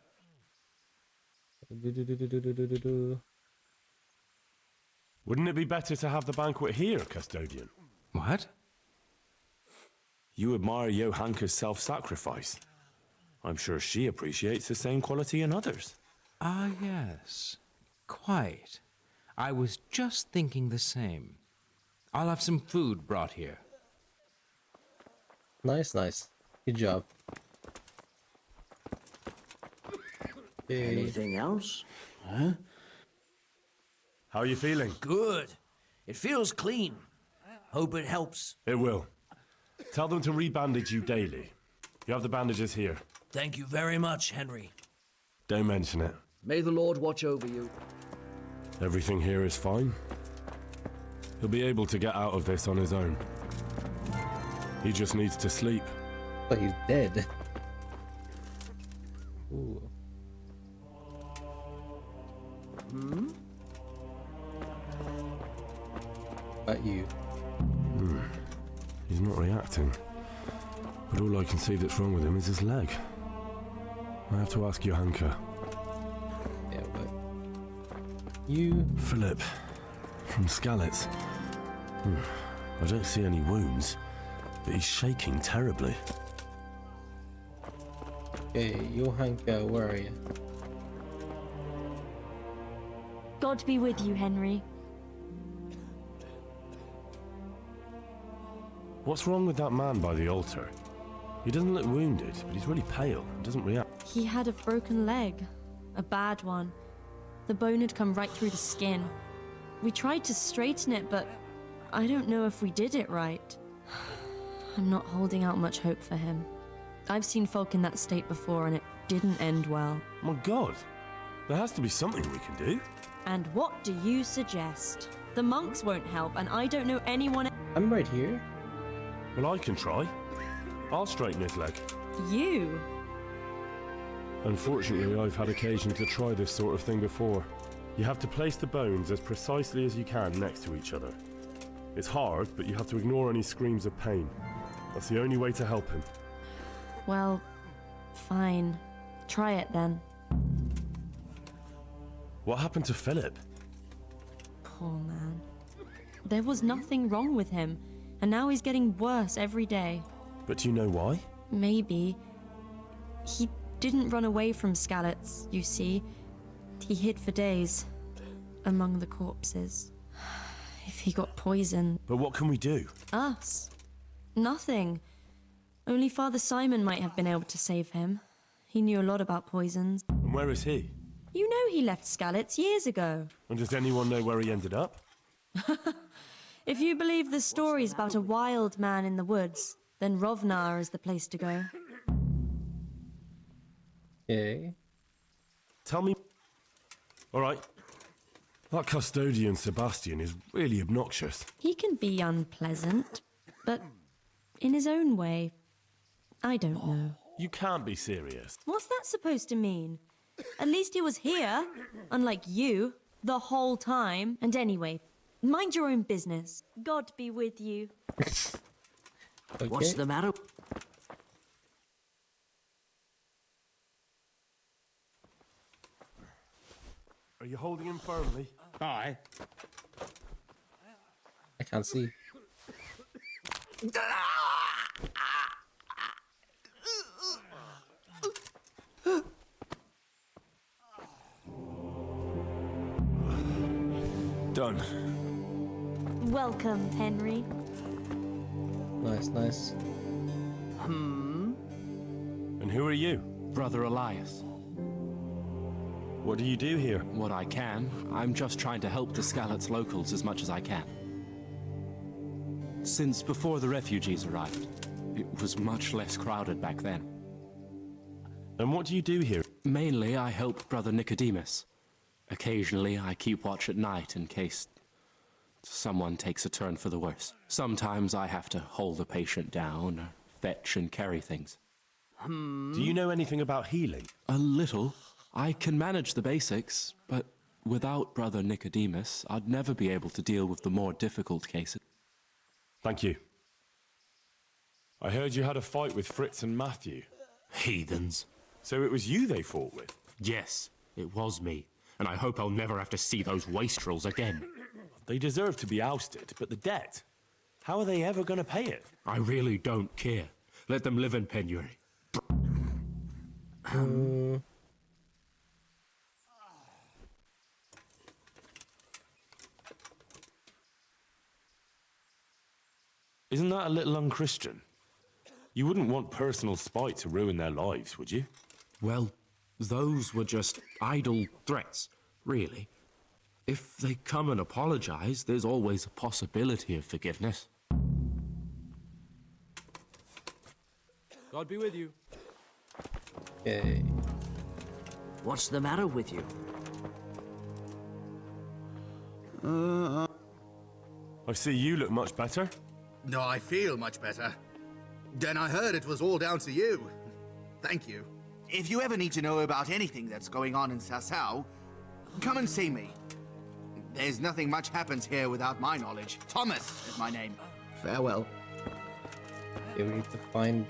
[SPEAKER 2] Wouldn't it be better to have the banquet here, Custodian?
[SPEAKER 15] What?
[SPEAKER 6] You admire Johanka's self-sacrifice. I'm sure she appreciates the same quality in others.
[SPEAKER 15] Ah, yes. Quite. I was just thinking the same. I'll have some food brought here.
[SPEAKER 1] Nice, nice. Good job. Hey.
[SPEAKER 14] Anything else? Huh?
[SPEAKER 2] How are you feeling?
[SPEAKER 14] Good. It feels clean. Hope it helps.
[SPEAKER 2] It will. Tell them to rebandage you daily. You have the bandages here.
[SPEAKER 14] Thank you very much, Henry.
[SPEAKER 2] Don't mention it.
[SPEAKER 14] May the Lord watch over you.
[SPEAKER 2] Everything here is fine. He'll be able to get out of this on his own. He just needs to sleep.
[SPEAKER 1] But he's dead. Ooh. About you.
[SPEAKER 2] He's not reacting. But all I can see that's wrong with him is his leg. I have to ask Johanka.
[SPEAKER 1] Yeah, but... You...
[SPEAKER 2] Philip. From Skalitz. I don't see any wounds. But he's shaking terribly.
[SPEAKER 1] Okay, Johanka, where are you?
[SPEAKER 12] God be with you, Henry.
[SPEAKER 2] What's wrong with that man by the altar? He doesn't look wounded, but he's really pale and doesn't react.
[SPEAKER 12] He had a broken leg. A bad one. The bone had come right through the skin. We tried to straighten it, but I don't know if we did it right. I'm not holding out much hope for him. I've seen folk in that state before, and it didn't end well.
[SPEAKER 2] My God! There has to be something we can do.
[SPEAKER 12] And what do you suggest? The monks won't help, and I don't know anyone...
[SPEAKER 1] I'm right here.
[SPEAKER 2] Well, I can try. I'll straighten his leg.
[SPEAKER 12] You?
[SPEAKER 2] Unfortunately, I've had occasion to try this sort of thing before. You have to place the bones as precisely as you can next to each other. It's hard, but you have to ignore any screams of pain. That's the only way to help him.
[SPEAKER 12] Well, fine. Try it then.
[SPEAKER 2] What happened to Philip?
[SPEAKER 12] Poor man. There was nothing wrong with him, and now he's getting worse every day.
[SPEAKER 2] But do you know why?
[SPEAKER 12] Maybe. He didn't run away from Skalitz, you see. He hid for days, among the corpses. If he got poisoned...
[SPEAKER 2] But what can we do?
[SPEAKER 12] Us? Nothing. Only Father Simon might have been able to save him. He knew a lot about poisons.
[SPEAKER 2] And where is he?
[SPEAKER 12] You know he left Skalitz years ago.
[SPEAKER 2] And does anyone know where he ended up?
[SPEAKER 12] If you believe the stories about a wild man in the woods, then Rovnar is the place to go.
[SPEAKER 1] Okay.
[SPEAKER 2] Tell me... Alright. That custodian Sebastian is really obnoxious.
[SPEAKER 12] He can be unpleasant, but in his own way. I don't know.
[SPEAKER 2] You can't be serious.
[SPEAKER 12] What's that supposed to mean? At least he was here, unlike you. the whole time. And anyway, mind your own business. God be with you.
[SPEAKER 1] Okay.
[SPEAKER 14] What's the matter?
[SPEAKER 2] Are you holding him firmly?
[SPEAKER 3] Aye.
[SPEAKER 1] I can't see.
[SPEAKER 2] Done.
[SPEAKER 12] Welcome, Henry.
[SPEAKER 1] Nice, nice.
[SPEAKER 2] And who are you?
[SPEAKER 6] Brother Elias.
[SPEAKER 2] What do you do here?
[SPEAKER 6] What I can. I'm just trying to help the Skalitz locals as much as I can. Since before the refugees arrived, it was much less crowded back then.
[SPEAKER 2] And what do you do here?
[SPEAKER 6] Mainly, I help Brother Nicodemus. Occasionally, I keep watch at night in case someone takes a turn for the worse. Sometimes I have to hold a patient down, or fetch and carry things.
[SPEAKER 2] Do you know anything about healing?
[SPEAKER 6] A little. I can manage the basics, but without Brother Nicodemus, I'd never be able to deal with the more difficult cases.
[SPEAKER 2] Thank you. I heard you had a fight with Fritz and Matthew.
[SPEAKER 16] Heathens.
[SPEAKER 2] So it was you they fought with?
[SPEAKER 16] Yes, it was me. And I hope I'll never have to see those wastrels again.
[SPEAKER 2] They deserve to be ousted, but the debt? How are they ever going to pay it?
[SPEAKER 16] I really don't care. Let them live in penury.
[SPEAKER 2] Isn't that a little unchristian? You wouldn't want personal spite to ruin their lives, would you?
[SPEAKER 6] Well, those were just idle threats, really. If they come and apologize, there's always a possibility of forgiveness.
[SPEAKER 2] God be with you.
[SPEAKER 1] Okay.
[SPEAKER 14] What's the matter with you?
[SPEAKER 2] I see you look much better.
[SPEAKER 17] No, I feel much better. Then I heard it was all down to you. Thank you. If you ever need to know about anything that's going on in Sasau, come and see me. There's nothing much happens here without my knowledge. Thomas is my name.
[SPEAKER 5] Farewell.
[SPEAKER 1] Okay, we need to find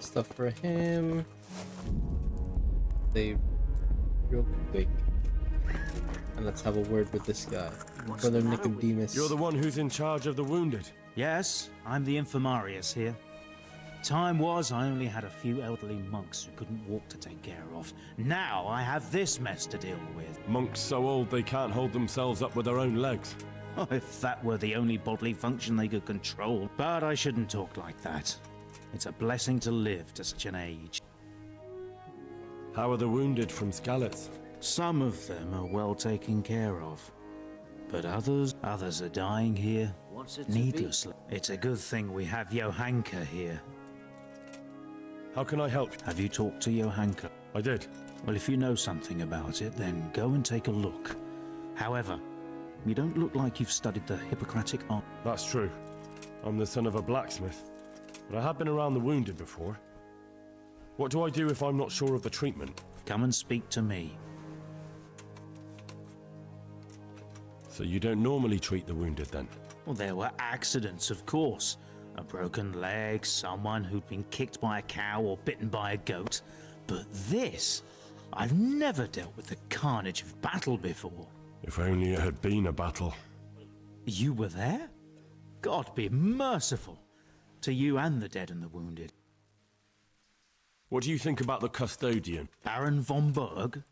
[SPEAKER 1] stuff for him. Save real quick. And let's have a word with this guy. Brother Nicodemus.
[SPEAKER 2] You're the one who's in charge of the wounded.
[SPEAKER 18] Yes, I'm the infirmarius here. Time was I only had a few elderly monks who couldn't walk to take care of. Now I have this mess to deal with.
[SPEAKER 2] Monks so old they can't hold themselves up with their own legs.
[SPEAKER 18] Oh, if that were the only bodily function they could control. But I shouldn't talk like that. It's a blessing to live to such an age.
[SPEAKER 2] How are the wounded from Skalitz?
[SPEAKER 18] Some of them are well taken care of. But others are dying here needlessly. It's a good thing we have Johanka here.
[SPEAKER 2] How can I help?
[SPEAKER 18] Have you talked to Johanka?
[SPEAKER 2] I did.
[SPEAKER 18] Well, if you know something about it, then go and take a look. However, you don't look like you've studied the Hippocratic art.
[SPEAKER 2] That's true. I'm the son of a blacksmith. But I have been around the wounded before. What do I do if I'm not sure of the treatment?
[SPEAKER 18] Come and speak to me.
[SPEAKER 2] So you don't normally treat the wounded then?
[SPEAKER 18] Well, there were accidents, of course. A broken leg, someone who'd been kicked by a cow or bitten by a goat. But this, I've never dealt with the carnage of battle before.
[SPEAKER 2] If only it had been a battle.
[SPEAKER 18] You were there? God be merciful to you and the dead and the wounded.
[SPEAKER 2] What do you think about the custodian?
[SPEAKER 18] Baron von Berg?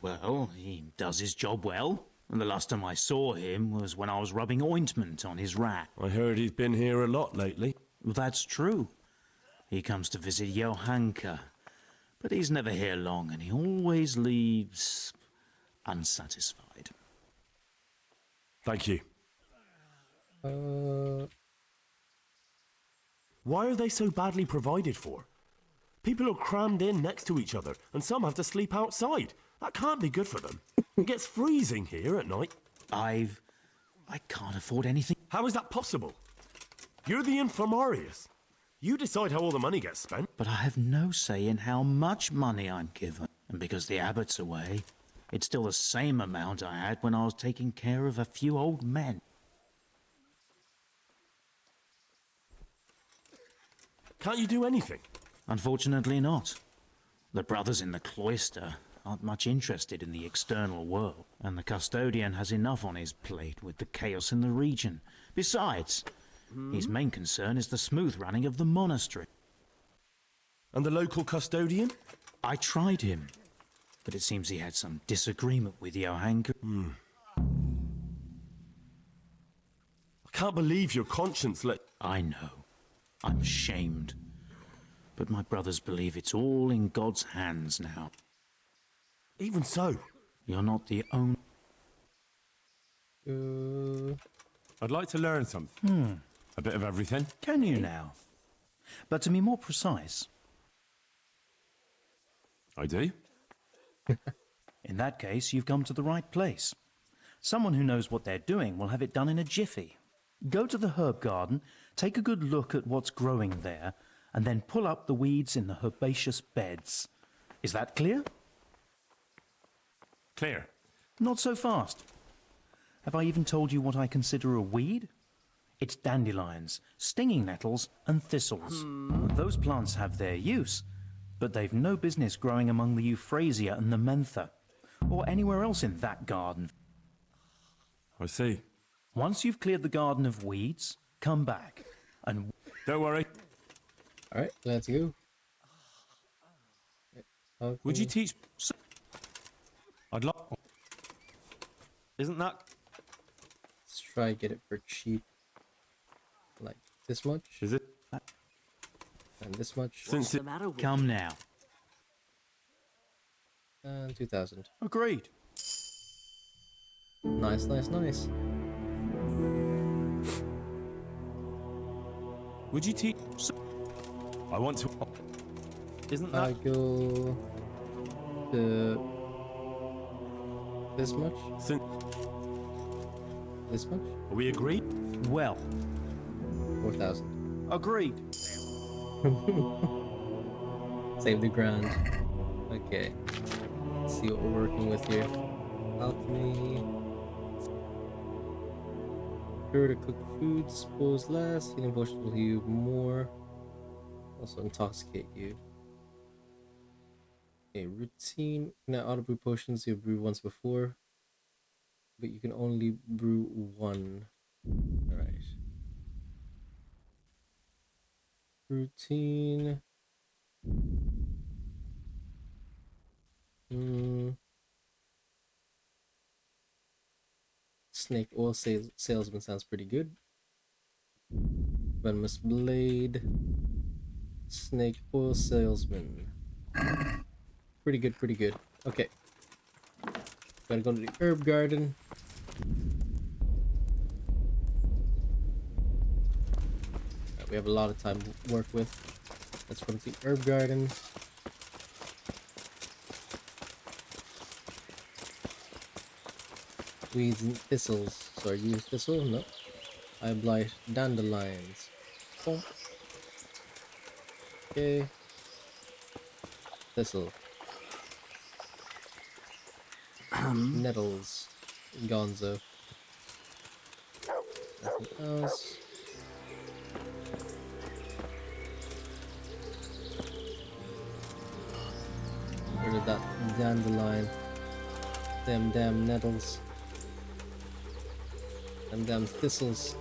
[SPEAKER 18] Well, he does his job well. And the last time I saw him was when I was rubbing ointment on his rat.
[SPEAKER 2] I heard he's been here a lot lately.
[SPEAKER 18] Well, that's true. He comes to visit Johanka. But he's never here long, and he always leaves unsatisfied.
[SPEAKER 2] Thank you. Why are they so badly provided for? People are crammed in next to each other, and some have to sleep outside. That can't be good for them. It gets freezing here at night.
[SPEAKER 18] I can't afford anything.
[SPEAKER 2] How is that possible? You're the infirmarius. You decide how all the money gets spent.
[SPEAKER 18] But I have no say in how much money I'm given. And because the abbot's away, It's still the same amount I had when I was taking care of a few old men.
[SPEAKER 2] Can't you do anything?
[SPEAKER 18] Unfortunately not. The brothers in the cloister aren't much interested in the external world, and the custodian has enough on his plate with the chaos in the region. Besides, his main concern is the smooth running of the monastery.
[SPEAKER 2] And the local custodian?
[SPEAKER 18] I tried him, but it seems he had some disagreement with Johanka.
[SPEAKER 2] I can't believe your conscience let...
[SPEAKER 18] I know. I'm ashamed. But my brothers believe it's all in God's hands now.
[SPEAKER 2] Even so.
[SPEAKER 18] You're not the only...
[SPEAKER 2] I'd like to learn something. A bit of everything.
[SPEAKER 18] Can you now? But to be more precise...
[SPEAKER 2] I do.
[SPEAKER 18] In that case, you've come to the right place. Someone who knows what they're doing will have it done in a jiffy. Go to the herb garden, take a good look at what's growing there, and then pull up the weeds in the herbaceous beds. Is that clear?
[SPEAKER 2] Clear.
[SPEAKER 18] Not so fast. Have I even told you what I consider a weed? It's dandelions, stinging nettles, and thistles. Those plants have their use, but they've no business growing among the euphrasia and the mentha, or anywhere else in that garden.
[SPEAKER 2] I see.
[SPEAKER 18] Once you've cleared the garden of weeds, come back, and...
[SPEAKER 2] Don't worry.
[SPEAKER 1] Alright, let's go. Okay.
[SPEAKER 2] Would you teach... I'd like...
[SPEAKER 11] Isn't that...
[SPEAKER 1] Let's try get it for cheap. Like this much.
[SPEAKER 2] Is it?
[SPEAKER 1] And this much.
[SPEAKER 14] What's the matter with
[SPEAKER 18] Come now.
[SPEAKER 1] And 2,000.
[SPEAKER 18] Agreed.
[SPEAKER 1] Nice, nice, nice.
[SPEAKER 2] Would you teach... I want to...
[SPEAKER 11] Isn't
[SPEAKER 1] I
[SPEAKER 11] that...
[SPEAKER 1] go to this much. This much.
[SPEAKER 2] Are we agreed?
[SPEAKER 18] Well.
[SPEAKER 1] 4,000.
[SPEAKER 18] Agreed.
[SPEAKER 1] Save the grand. Okay. Let's see what we're working with here. Alchemy. Cure to cook food, dispose less. Healing potions will heal you more. Also intoxicate you. Okay, routine. Now auto brew potions you brew once before, but you can only brew one. Alright. Routine. Snake oil salesman sounds pretty good. Venomous blade. Snake oil salesman. Pretty good, pretty good. Okay. Gotta go to the herb garden. Right, we have a lot of time to work with. Let's go to the herb garden. Weeds and thistles. So are you thistle? No. I blight dandelions. Boom. Okay. Thistle. Nettles. Gonzo. Nothing else. Where did that dandelion? Them damn nettles. Them damn thistles.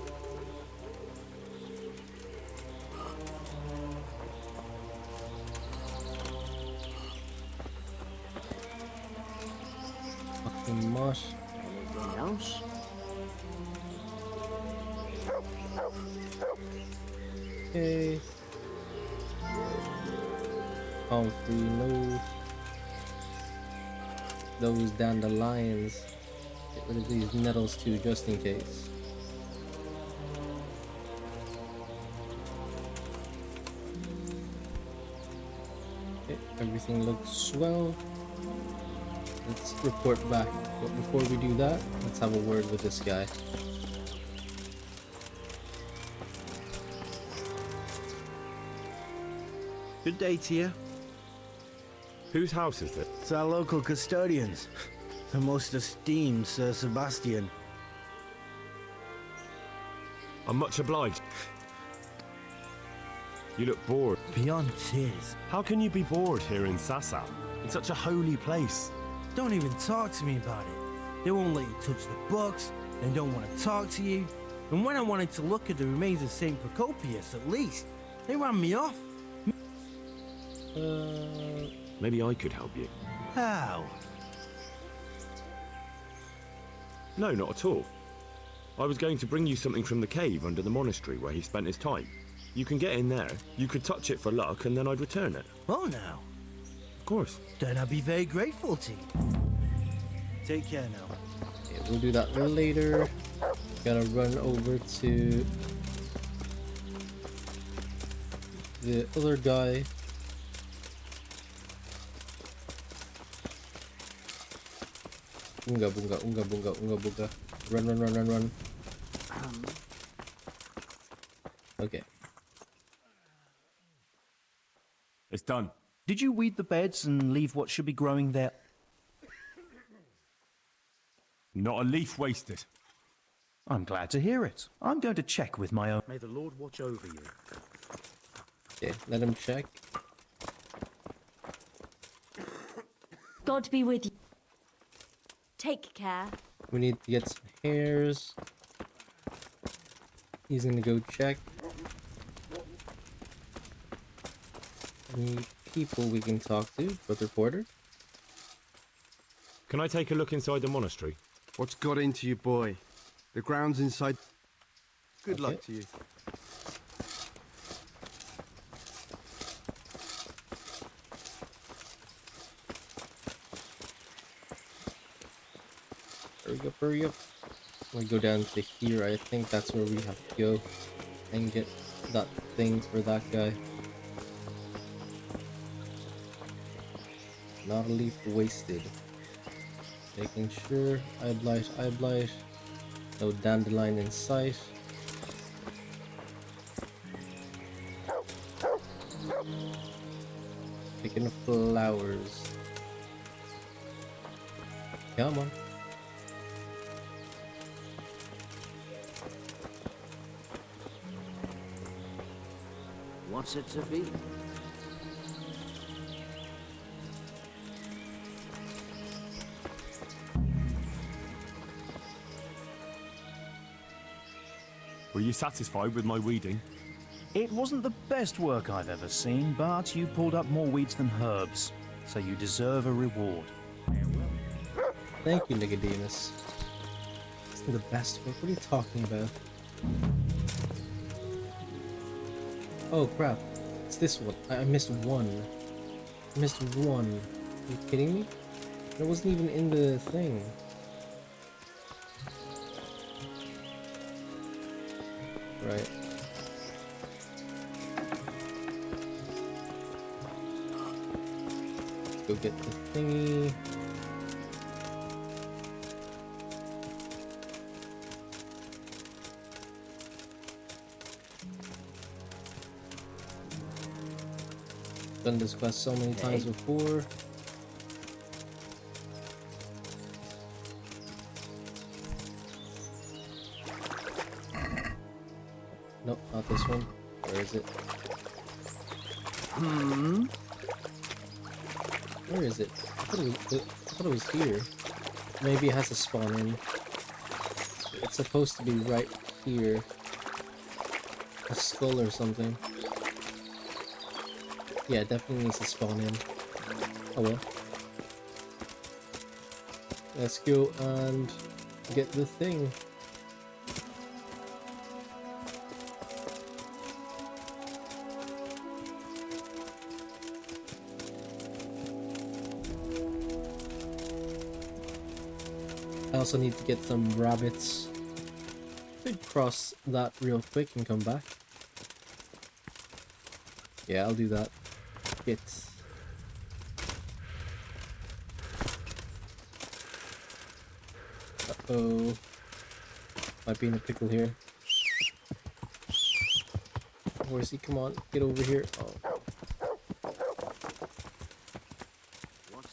[SPEAKER 1] Fucking mosh.
[SPEAKER 14] anything else?
[SPEAKER 1] Okay. Comfrey, no. Those dandelions. Get rid of these nettles too, just in case. Okay, everything looks swell. Let's report back. But before we do that, let's have a word with this guy.
[SPEAKER 10] Good day to you.
[SPEAKER 2] Whose house is it?
[SPEAKER 10] It's our local custodians.
[SPEAKER 9] The most esteemed Sir Sebastian.
[SPEAKER 2] I'm much obliged. You look bored.
[SPEAKER 9] Beyond tears.
[SPEAKER 2] How can you be bored here in Sasau? It's such a holy place.
[SPEAKER 9] Don't even talk to me about it. They won't let you touch the books. They don't want to talk to you. And when I wanted to look at the remains of St. Procopius, at least, they ran me off.
[SPEAKER 2] Maybe I could help you.
[SPEAKER 9] How?
[SPEAKER 2] No, not at all. I was going to bring you something from the cave under the monastery where he spent his time. You can get in there, you could touch it for luck, and then I'd return it.
[SPEAKER 9] Oh, now.
[SPEAKER 2] Of course.
[SPEAKER 9] Then I'd be very grateful to you. Take care now.
[SPEAKER 1] Yeah, we'll do that later. Gotta run over to the other guy. Unga bunga, unga bunga, unga bunga. Run, run, run, run, run. Okay.
[SPEAKER 2] It's done.
[SPEAKER 18] Did you weed the beds and leave what should be growing there?
[SPEAKER 2] Not a leaf wasted.
[SPEAKER 18] I'm glad to hear it. I'm going to check with my own.
[SPEAKER 16] May the Lord watch over you.
[SPEAKER 1] Okay, let him check.
[SPEAKER 12] God be with you. Take care.
[SPEAKER 1] We need to get some hairs. He's gonna go check. Any people we can talk to? Brother Porter?
[SPEAKER 2] Can I take a look inside the monastery?
[SPEAKER 9] What's got into you, boy? The grounds inside. Good luck to you.
[SPEAKER 1] Hurry up, hurry up. We go down to here. I think that's where we have to go and get that thing for that guy. Not a leaf wasted. Making sure. Eye blight, eye blight. No dandelion in sight. Picking flowers. Come on.
[SPEAKER 14] What's it to be?
[SPEAKER 2] Were you satisfied with my weeding?
[SPEAKER 18] It wasn't the best work I've ever seen, but you pulled up more weeds than herbs, so you deserve a reward.
[SPEAKER 1] Thank you, Nicodemus. It's the best work. What are you talking about? Oh crap. It's this one. I missed one. I missed one. Are you kidding me? It wasn't even in the thing. Right. Let's go get the thingy. Done this quest so many times before. Nope, not this one. Where is it? Where is it? I thought it was here. Maybe it has to spawn in. It's supposed to be right here. A skull or something. Yeah, it definitely needs to spawn in. Oh well. Let's go and get the thing. I also need to get some rabbits. Could cross that real quick and come back. Yeah, I'll do that. Get. Uh-oh. Might be in a pickle here. Horsey, come on, get over here. Oh.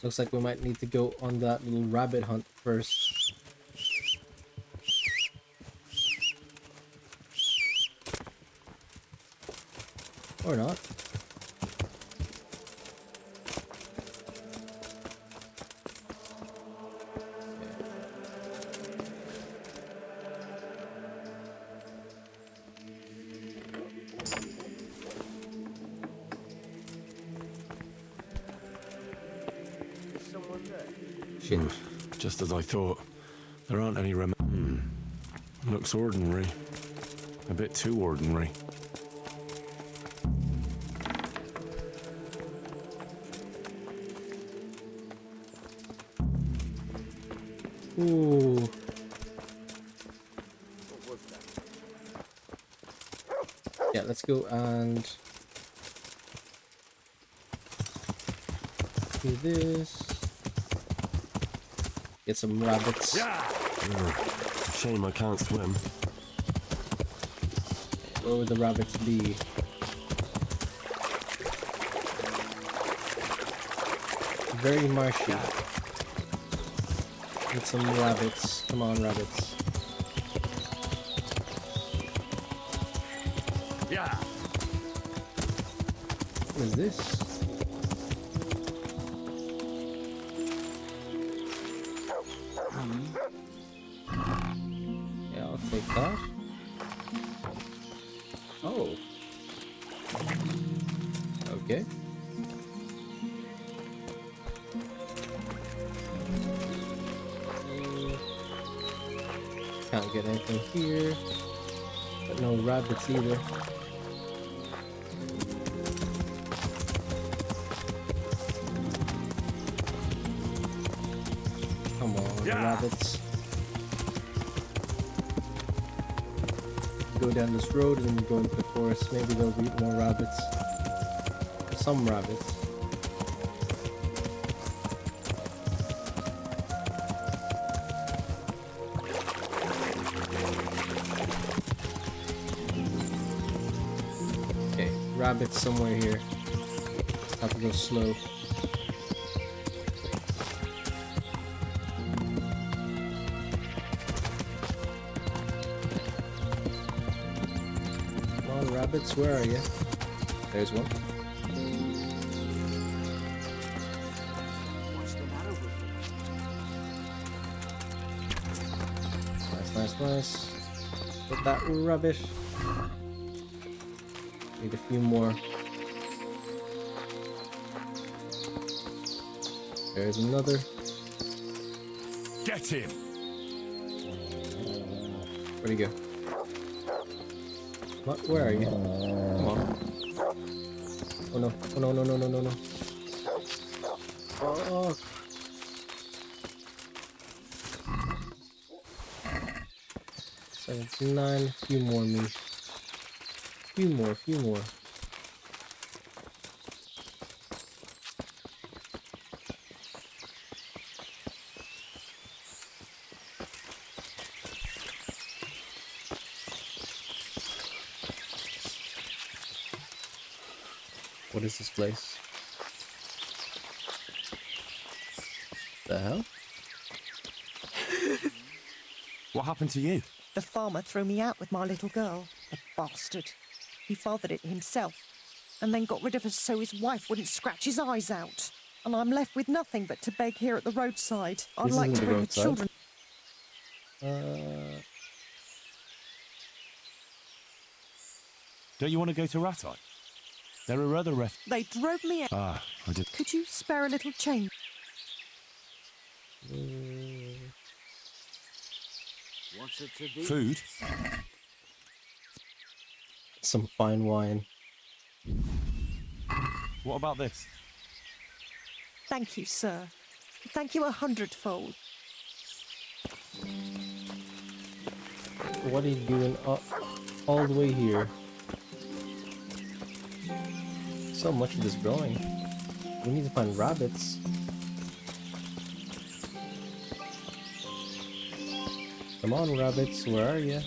[SPEAKER 1] Looks like we might need to go on that little rabbit hunt first. Or not.
[SPEAKER 2] Just as I thought. There aren't any Looks ordinary. A bit too ordinary.
[SPEAKER 1] Ooh. Yeah, let's go and do this. Get some rabbits.
[SPEAKER 2] Shame I can't swim.
[SPEAKER 1] Where would the rabbits be? Very marshy. Need some rabbits. Come on, rabbits.
[SPEAKER 3] Yeah.
[SPEAKER 1] What is this? Yeah, I'll take that. Oh. Okay. Can't get anything here. But no rabbits either. Come on, rabbits. Go down this road and then go into the forest. Maybe there'll be more rabbits. Some rabbits. Okay, rabbits somewhere here. Have to go slow. Rabbits, where are you? There's one.
[SPEAKER 14] What's the matter with
[SPEAKER 1] Nice, nice, nice. Get that rubbish. Need a few more. There's another.
[SPEAKER 2] Get him!
[SPEAKER 1] Where'd he go? What? Where are you? Come on. Oh no. Oh no, no, no, no, no, no. Oh. 79. Few more me. Few more, few more. What is this place? The hell?
[SPEAKER 2] What happened to you?
[SPEAKER 19] The farmer threw me out with my little girl. The bastard. He fathered it himself, and then got rid of us so his wife wouldn't scratch his eyes out. And I'm left with nothing but to beg here at the roadside. I'd
[SPEAKER 1] This
[SPEAKER 19] like
[SPEAKER 1] isn't
[SPEAKER 19] to
[SPEAKER 1] the
[SPEAKER 19] bring the
[SPEAKER 1] roadside.
[SPEAKER 19] children.
[SPEAKER 2] Don't you want to go to Ratai? There are other
[SPEAKER 19] They drove me out.
[SPEAKER 2] Ah, I did.
[SPEAKER 19] Could you spare a little change?
[SPEAKER 14] What's it to be?
[SPEAKER 2] Food?
[SPEAKER 1] Some fine wine.
[SPEAKER 2] What about this?
[SPEAKER 19] Thank you, sir. Thank you 100-fold.
[SPEAKER 1] What are you doing all the way here? So much of this growing. We need to find rabbits. Come on, rabbits, where are you?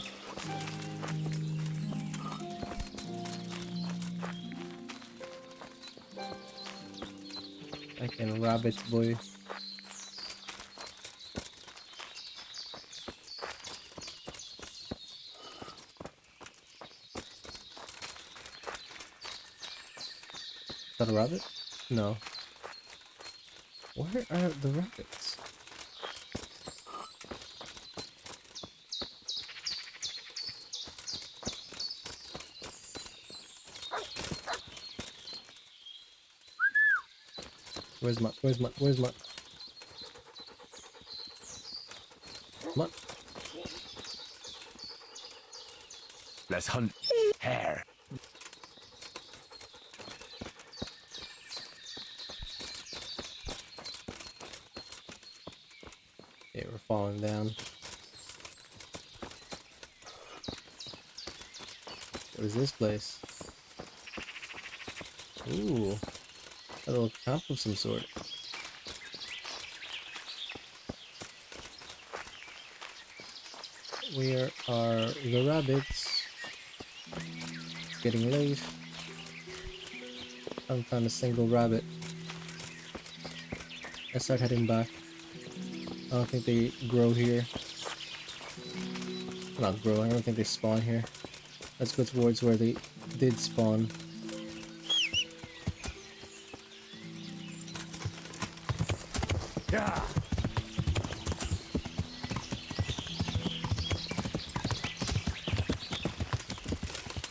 [SPEAKER 1] I Fucking rabbits, boy. Is that a rabbit? No. Where are the rabbits? Where's my Mutt?
[SPEAKER 2] Let's hunt hare.
[SPEAKER 1] Okay, we're falling down. What is this place? Ooh, a little camp of some sort. Where are the rabbits? It's getting late. I haven't found a single rabbit. Let's start heading back. I don't think they grow here. Not grow, I don't think they spawn here. Let's go towards where they did spawn.
[SPEAKER 2] Yeah.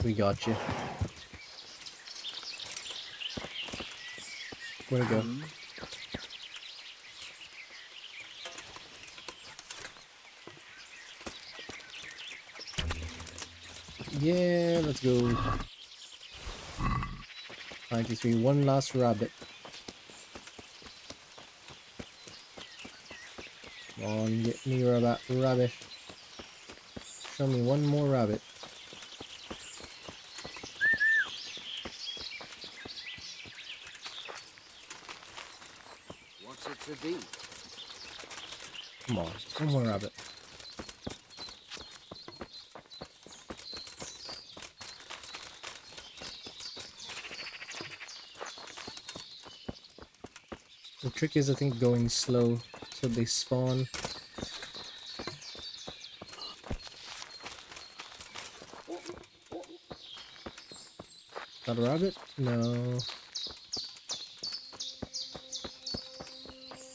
[SPEAKER 1] We got you. Where'd it go? Yeah, let's go. 93, one last rabbit. Come on, get me rabbit. Show me one more rabbit.
[SPEAKER 10] What's it to be?
[SPEAKER 1] Come on, one more rabbit. The trick is, I think, going slow so they spawn. Is that a rabbit? No.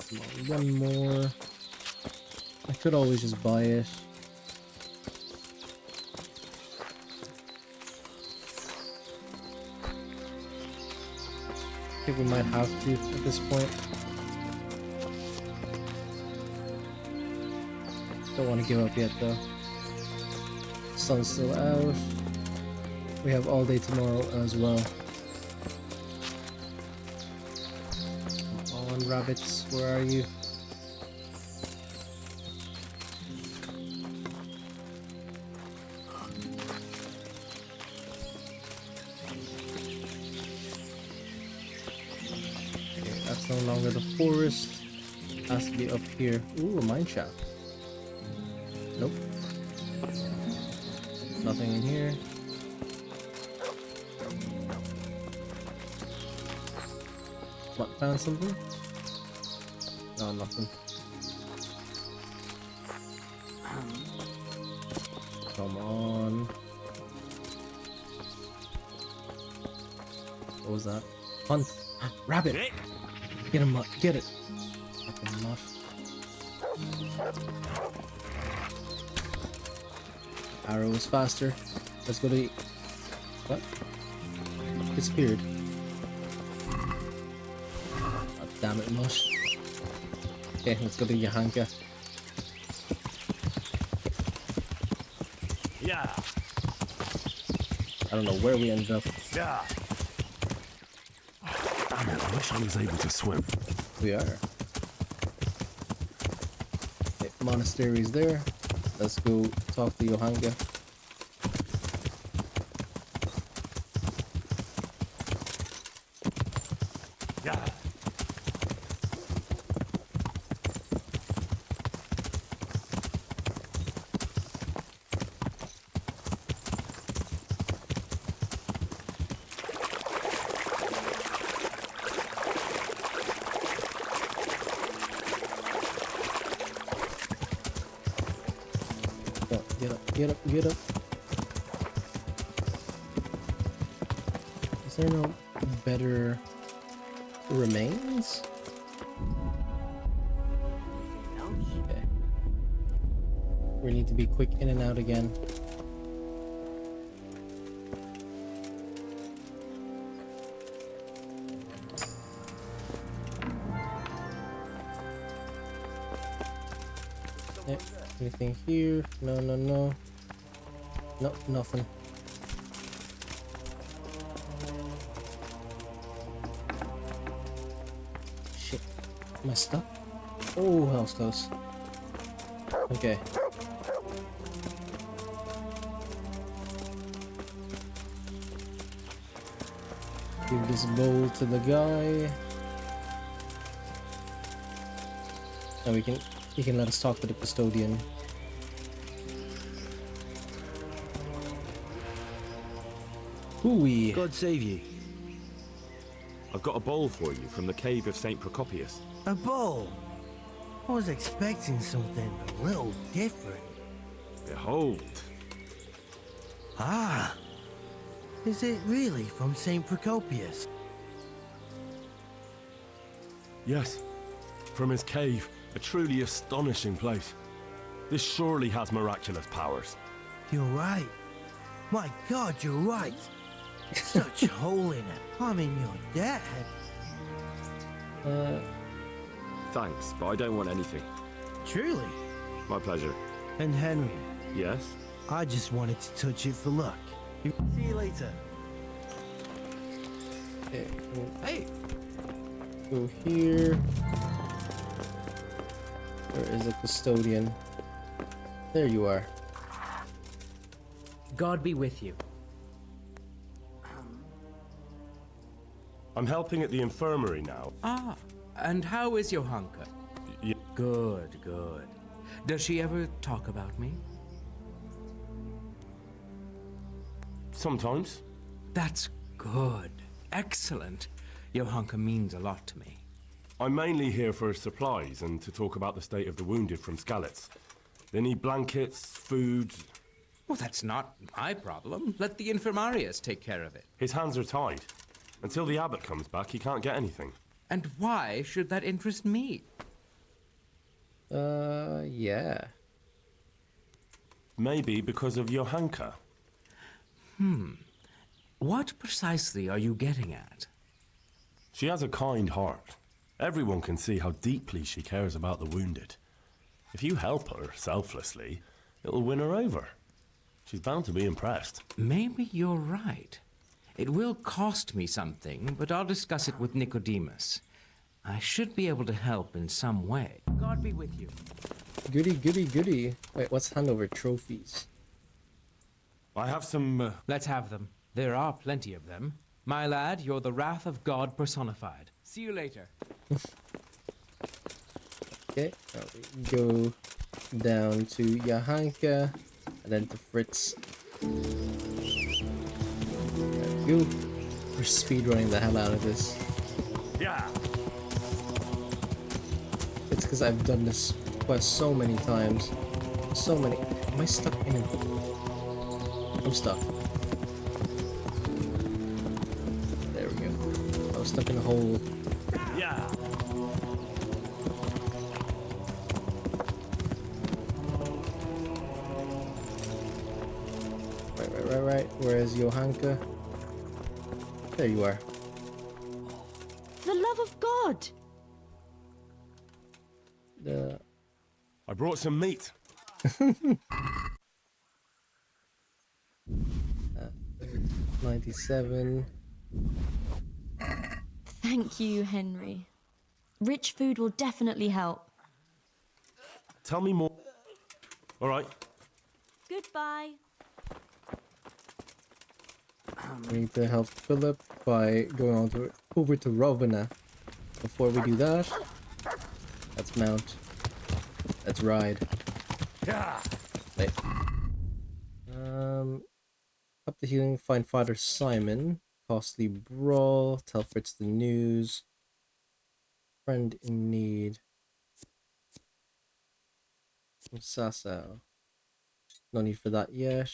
[SPEAKER 1] Come on, one more. I could always just buy it. I think we might have to at this point. Don't want to give up yet though. Sun's still out. We have all day tomorrow as well. Come on, rabbits, where are you? Okay, that's no longer the forest. Has to be up here. Ooh, a mine shaft. Nope. Nothing in here. What, found something? No, nothing. Come on. What was that? Hunt! Rabbit! Get him, get it! Fucking mutt. Arrow is faster. Let's go to... What? Disappeared. Oh, damn it, mutt. Okay, let's go to Yahanka.
[SPEAKER 2] Yeah.
[SPEAKER 1] I don't know where we ended up.
[SPEAKER 2] Yeah. Damn it, I wish I was able to swim.
[SPEAKER 1] We are. Okay, monastery's there. Let's go talk to Yohanga.
[SPEAKER 2] Yeah.
[SPEAKER 1] on, get up, get up, get up. Is there no better remains? Okay. We need to be quick in and out again. Anything here? No, no, no. Nope, nothing. Shit. Am I stuck? Oh, that was close. Okay. Give this bowl to the guy. And he can let us talk to the custodian. Hooey.
[SPEAKER 20] God save you.
[SPEAKER 16] I've got a bowl for you from the cave of St. Procopius.
[SPEAKER 20] A bowl? I was expecting something a little different.
[SPEAKER 16] Behold.
[SPEAKER 20] Ah. Is it really from St. Procopius?
[SPEAKER 2] Yes. From his cave. A truly astonishing place. This surely has miraculous powers.
[SPEAKER 20] You're right. My God, you're right. Such holiness. I'm in your debt.
[SPEAKER 16] Thanks, but I don't want anything.
[SPEAKER 20] Truly?
[SPEAKER 16] My pleasure.
[SPEAKER 20] And Henry?
[SPEAKER 16] Yes?
[SPEAKER 20] I just wanted to touch it for luck. See you later.
[SPEAKER 1] Okay.
[SPEAKER 20] Hey!
[SPEAKER 1] Go here. Where is the custodian? There you are.
[SPEAKER 15] God be with you.
[SPEAKER 2] I'm helping at the infirmary now.
[SPEAKER 15] Ah, and how is Johanka? Good, good. Does she ever talk about me?
[SPEAKER 2] Sometimes.
[SPEAKER 15] That's good. Excellent. Johanka means a lot to me.
[SPEAKER 2] I'm mainly here for supplies and to talk about the state of the wounded from Skalitz. They need blankets, food.
[SPEAKER 15] Well, that's not my problem. Let the infirmarius take care of it.
[SPEAKER 2] His hands are tied. Until the abbot comes back, he can't get anything.
[SPEAKER 15] And why should that interest me?
[SPEAKER 1] Yeah.
[SPEAKER 2] Maybe because of Johanka.
[SPEAKER 15] What precisely are you getting at?
[SPEAKER 2] She has a kind heart. Everyone can see how deeply she cares about the wounded. If you help her selflessly, it'll win her over. She's bound to be impressed.
[SPEAKER 15] Maybe you're right. It will cost me something, but I'll discuss it with Nicodemus. I should be able to help in some way. God be with you.
[SPEAKER 1] Goody, goody, goody. Wait, what's handover trophies?
[SPEAKER 2] I have some...
[SPEAKER 15] Let's have them. There are plenty of them. My lad, you're the wrath of God personified. See you later.
[SPEAKER 1] Okay, now we go down to Johanka, and then to Fritz. There we go. We're speedrunning the hell out of this.
[SPEAKER 3] Yeah.
[SPEAKER 1] It's because I've done this quest so many times. So many. Am I stuck in a hole? I'm stuck. There we go. I was stuck in a hole.
[SPEAKER 3] Yeah.
[SPEAKER 1] Right. Where is Johanka? There you are.
[SPEAKER 12] The love of God!
[SPEAKER 2] I brought some meat.
[SPEAKER 1] 97.
[SPEAKER 12] Thank you, Henry. Rich food will definitely help.
[SPEAKER 2] Tell me more. All right.
[SPEAKER 12] Goodbye.
[SPEAKER 1] We need to help Philip by going over to Rovena. Before we do that, let's mount. Let's ride.
[SPEAKER 3] Yeah.
[SPEAKER 1] Wait. Up the healing, find Father Simon. Costly brawl. Tell Fritz the news. Friend in need. Sasau. No need for that yet.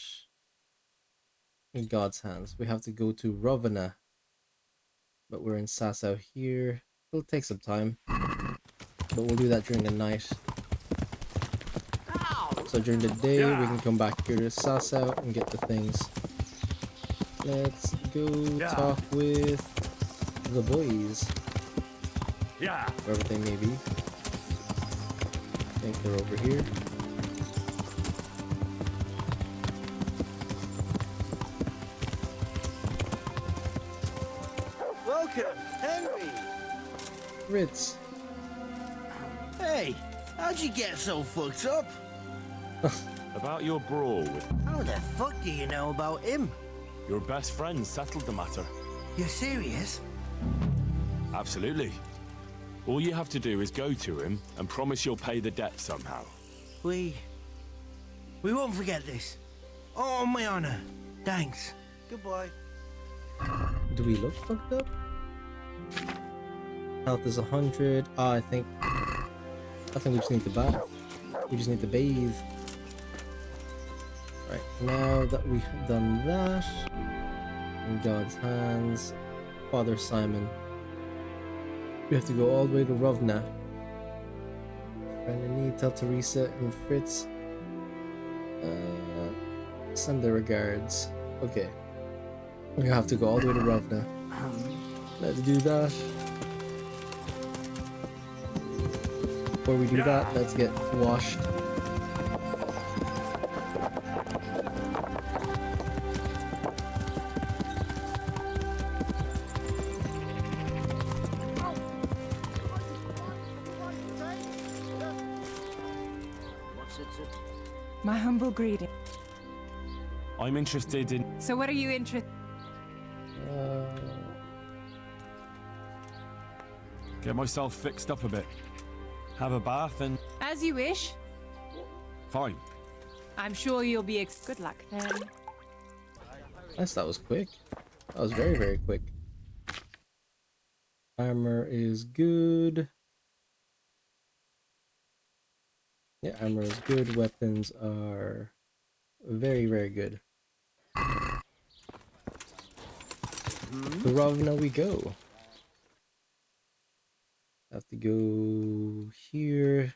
[SPEAKER 1] In God's hands. We have to go to Rovana. But we're in Sasau here. It'll take some time. But we'll do that during the night. So during the day, we can come back here to Sasau and get the things. Let's go talk with the boys. Wherever they may be. I think they're over here.
[SPEAKER 20] Welcome, Henry.
[SPEAKER 1] Ritz.
[SPEAKER 20] Hey, how'd you get so fucked up?
[SPEAKER 16] About your brawl with...
[SPEAKER 20] How the fuck do you know about him?
[SPEAKER 16] Your best friend settled the matter.
[SPEAKER 20] You're serious?
[SPEAKER 16] Absolutely. All you have to do is go to him and promise you'll pay the debt somehow.
[SPEAKER 20] We won't forget this. On my honor. Thanks. Goodbye.
[SPEAKER 1] Do we look fucked up? Health is 100. Ah, I think we just need to bath. We just need to bathe. Right, now that we've done that, in God's hands, Father Simon, we have to go all the way to Rovna. Friend in need, tell Teresa and Fritz, send their regards. Okay, we have to go all the way to Rovna. Let's do that. Before we do that, let's get washed.
[SPEAKER 8] My humble greeting.
[SPEAKER 16] I'm interested in...
[SPEAKER 8] So what are you interested?
[SPEAKER 16] Get myself fixed up a bit. Have a bath and...
[SPEAKER 8] As you wish.
[SPEAKER 16] Fine.
[SPEAKER 8] I'm sure you'll be good luck then.
[SPEAKER 1] Yes, that was quick. That was very, very quick. Armor is good. Yeah, armor is good. Weapons are very, very good. To Rovna we go. Have to go here.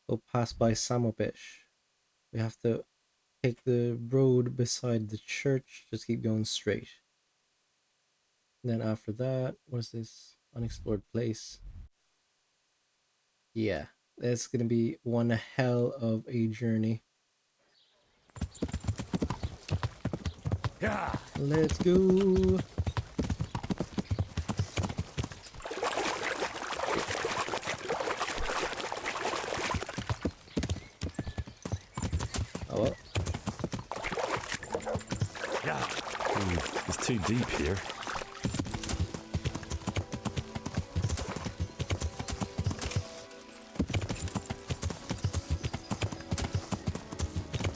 [SPEAKER 1] We'll pass by Samopesh. We have to take the road beside the church. Just keep going straight. Then after that, what is this? Unexplored place. Yeah, it's gonna be one hell of a journey.
[SPEAKER 3] Yeah.
[SPEAKER 1] Let's go. Oh well.
[SPEAKER 3] Yeah.
[SPEAKER 16] It's too deep here.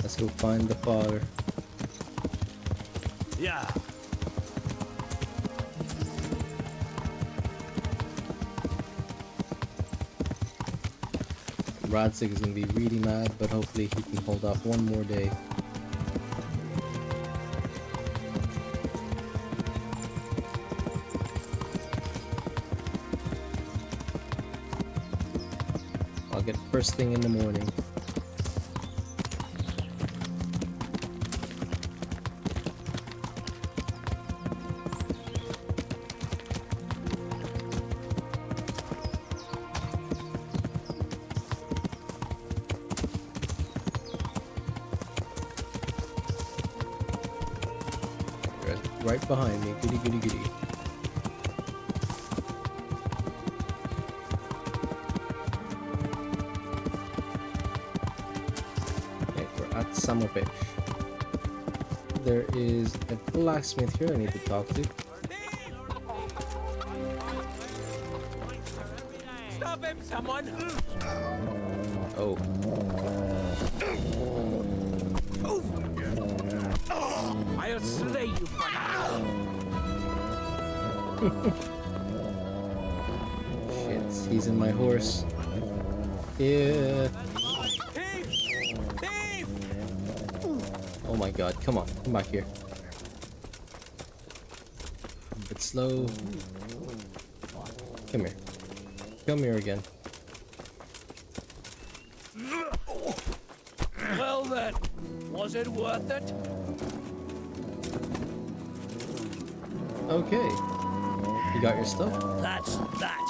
[SPEAKER 1] Let's go find the father.
[SPEAKER 3] Yeah.
[SPEAKER 1] Radzig is gonna be really mad, but hopefully he can hold off one more day. I'll get first thing in the morning. Right behind me, goody goody goody. Okay, we're at Samopesh. There is a blacksmith here I need to talk to.
[SPEAKER 10] Stop him, someone!
[SPEAKER 1] Oh.
[SPEAKER 10] I'll slay you for that!
[SPEAKER 1] Shit, he's in my horse. Yeah.
[SPEAKER 10] Thief! Thief!
[SPEAKER 1] Oh my god, come on, come back here. A bit slow. Come here. Come here again.
[SPEAKER 14] Well then, was it worth it?
[SPEAKER 1] Okay. You got your stuff?
[SPEAKER 14] That's that.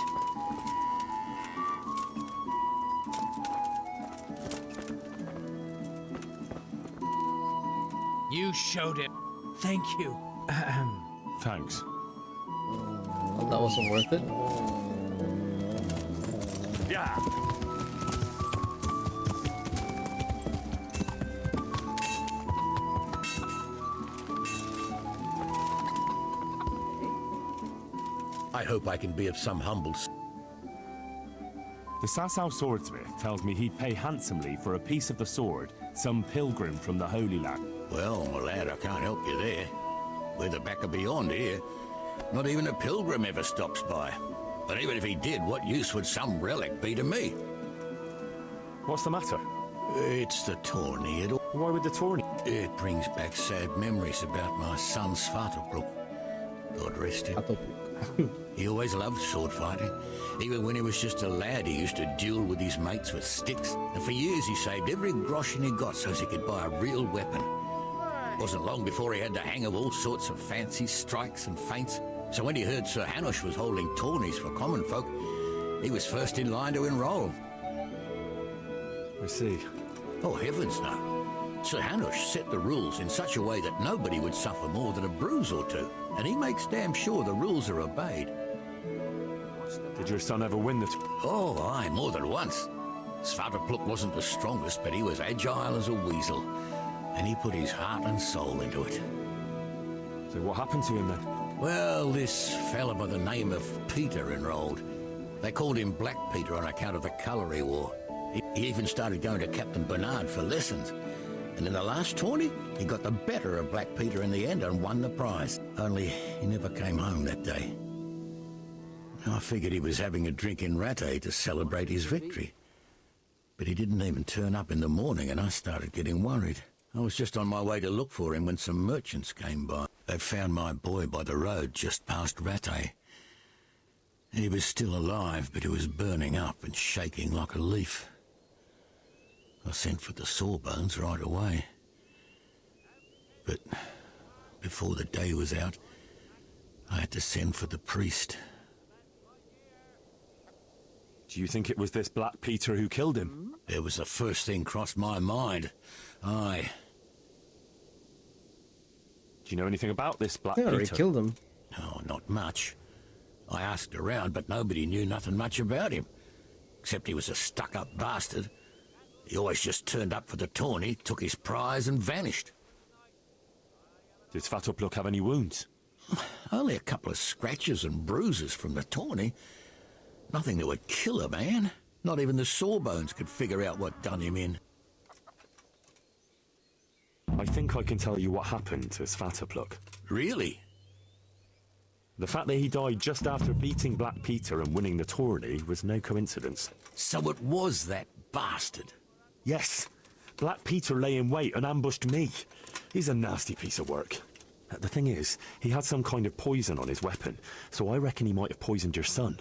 [SPEAKER 14] You showed it. Thank you.
[SPEAKER 16] Thanks.
[SPEAKER 1] Well, that wasn't worth it.
[SPEAKER 14] Yeah.
[SPEAKER 5] I hope I can be of some humble.
[SPEAKER 16] The Sasau swordsmith tells me he'd pay handsomely for a piece of the sword some pilgrim from the Holy Land.
[SPEAKER 5] Well, my lad, I can't help you there. We're the back of beyond here. Not even a pilgrim ever stops by. But even if he did, what use would some relic be to me?
[SPEAKER 16] What's the matter?
[SPEAKER 5] It's the tourney.
[SPEAKER 16] Why would the tourney?
[SPEAKER 5] It brings back sad memories about my son Svartalfur. God rest him. He always loved sword fighting. Even when he was just a lad, he used to duel with his mates with sticks. And for years he saved every groschen he got so as he could buy a real weapon. It wasn't long before he had the hang of all sorts of fancy strikes and feints. So when he heard Sir Hanush was holding tourneys for common folk, he was first in line to enroll.
[SPEAKER 16] I see.
[SPEAKER 5] Oh, heavens no. Sir Hanush set the rules in such a way that nobody would suffer more than a bruise or two, and he makes damn sure the rules are obeyed.
[SPEAKER 16] Did your son ever win the
[SPEAKER 5] Oh, aye, more than once. Svartalfur wasn't the strongest, but he was agile as a weasel, and he put his heart and soul into it.
[SPEAKER 16] So what happened to him then?
[SPEAKER 5] Well, this fella by the name of Peter enrolled. They called him Black Peter on account of the colour he wore. He even started going to Captain Bernard for lessons. And in the last tourney, he got the better of Black Peter in the end and won the prize. Only he never came home that day. I figured he was having a drink in Rattay to celebrate his victory. But he didn't even turn up in the morning, and I started getting worried. I was just on my way to look for him when some merchants came by. They found my boy by the road just past Rattay. He was still alive, but he was burning up and shaking like a leaf. I sent for the sawbones right away. But before the day was out, I had to send for the priest.
[SPEAKER 16] Do you think it was this Black Peter who killed him?
[SPEAKER 5] It was the first thing crossed my mind. Aye.
[SPEAKER 16] Do you know anything about this Black
[SPEAKER 1] They
[SPEAKER 16] Peter?
[SPEAKER 1] already killed him.
[SPEAKER 5] No, not much. I asked around, but nobody knew nothing much about him. Except he was a stuck-up bastard. He always just turned up for the tourney, took his prize and vanished.
[SPEAKER 16] Did Svartalfur have any wounds?
[SPEAKER 5] Only a couple of scratches and bruises from the tourney. Nothing that would kill a man. Not even the sawbones could figure out what done him in.
[SPEAKER 16] I think I can tell you what happened to Svartalfur.
[SPEAKER 5] Really?
[SPEAKER 16] The fact that he died just after beating Black Peter and winning the tourney was no coincidence.
[SPEAKER 5] So it was that bastard?
[SPEAKER 16] Yes. Black Peter lay in wait and ambushed me. He's a nasty piece of work. The thing is, he had some kind of poison on his weapon, so I reckon he might have poisoned your son.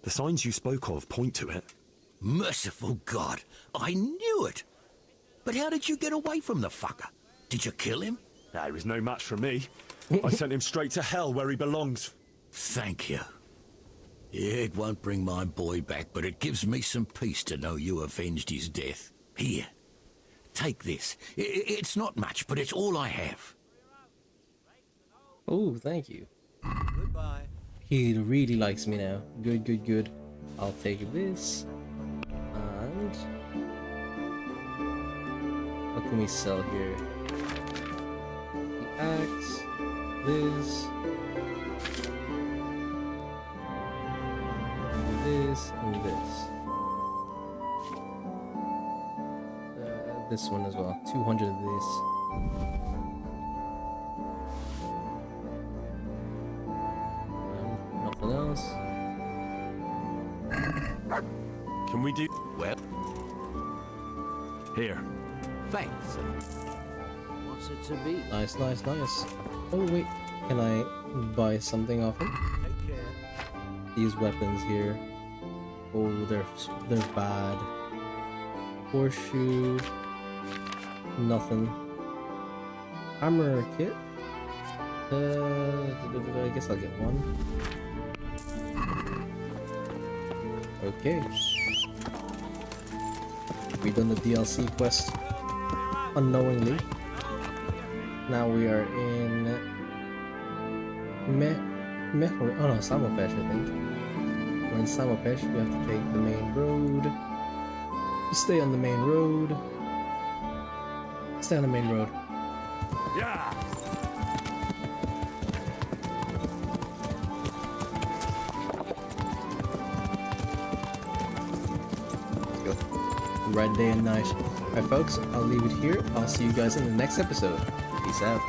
[SPEAKER 16] The signs you spoke of point to it.
[SPEAKER 5] Merciful God, I knew it! But how did you get away from the fucker? Did you kill him?
[SPEAKER 16] Nah, he was no match for me. I sent him straight to hell where he belongs.
[SPEAKER 5] Thank you. It won't bring my boy back, but it gives me some peace to know you avenged his death. Here, take this. It's not much, but it's all I have.
[SPEAKER 1] Oh, thank you.
[SPEAKER 20] Goodbye.
[SPEAKER 1] He really likes me now. Good, good, good. I'll take this. And what can we sell here? The axe, this, and this. This one as well. 200 of this. Nothing else.
[SPEAKER 16] Can we do...
[SPEAKER 5] Well,
[SPEAKER 16] Here.
[SPEAKER 5] thanks.
[SPEAKER 14] What's it to be?
[SPEAKER 1] Nice, nice, nice. Oh wait, can I buy something off him?
[SPEAKER 14] Take care.
[SPEAKER 1] These weapons here. Oh, they're bad. Horseshoe. Nothing. Armor kit. I guess I'll get one. Okay. We done the DLC quest unknowingly. Now we are in Samopesh, I think. We're in Samopesh. We have to take the main road. Stay on the main road. Stay on the main road.
[SPEAKER 3] Yeah.
[SPEAKER 1] Let's go. Red day and night. Alright folks, I'll leave it here. I'll see you guys in the next episode. Peace out.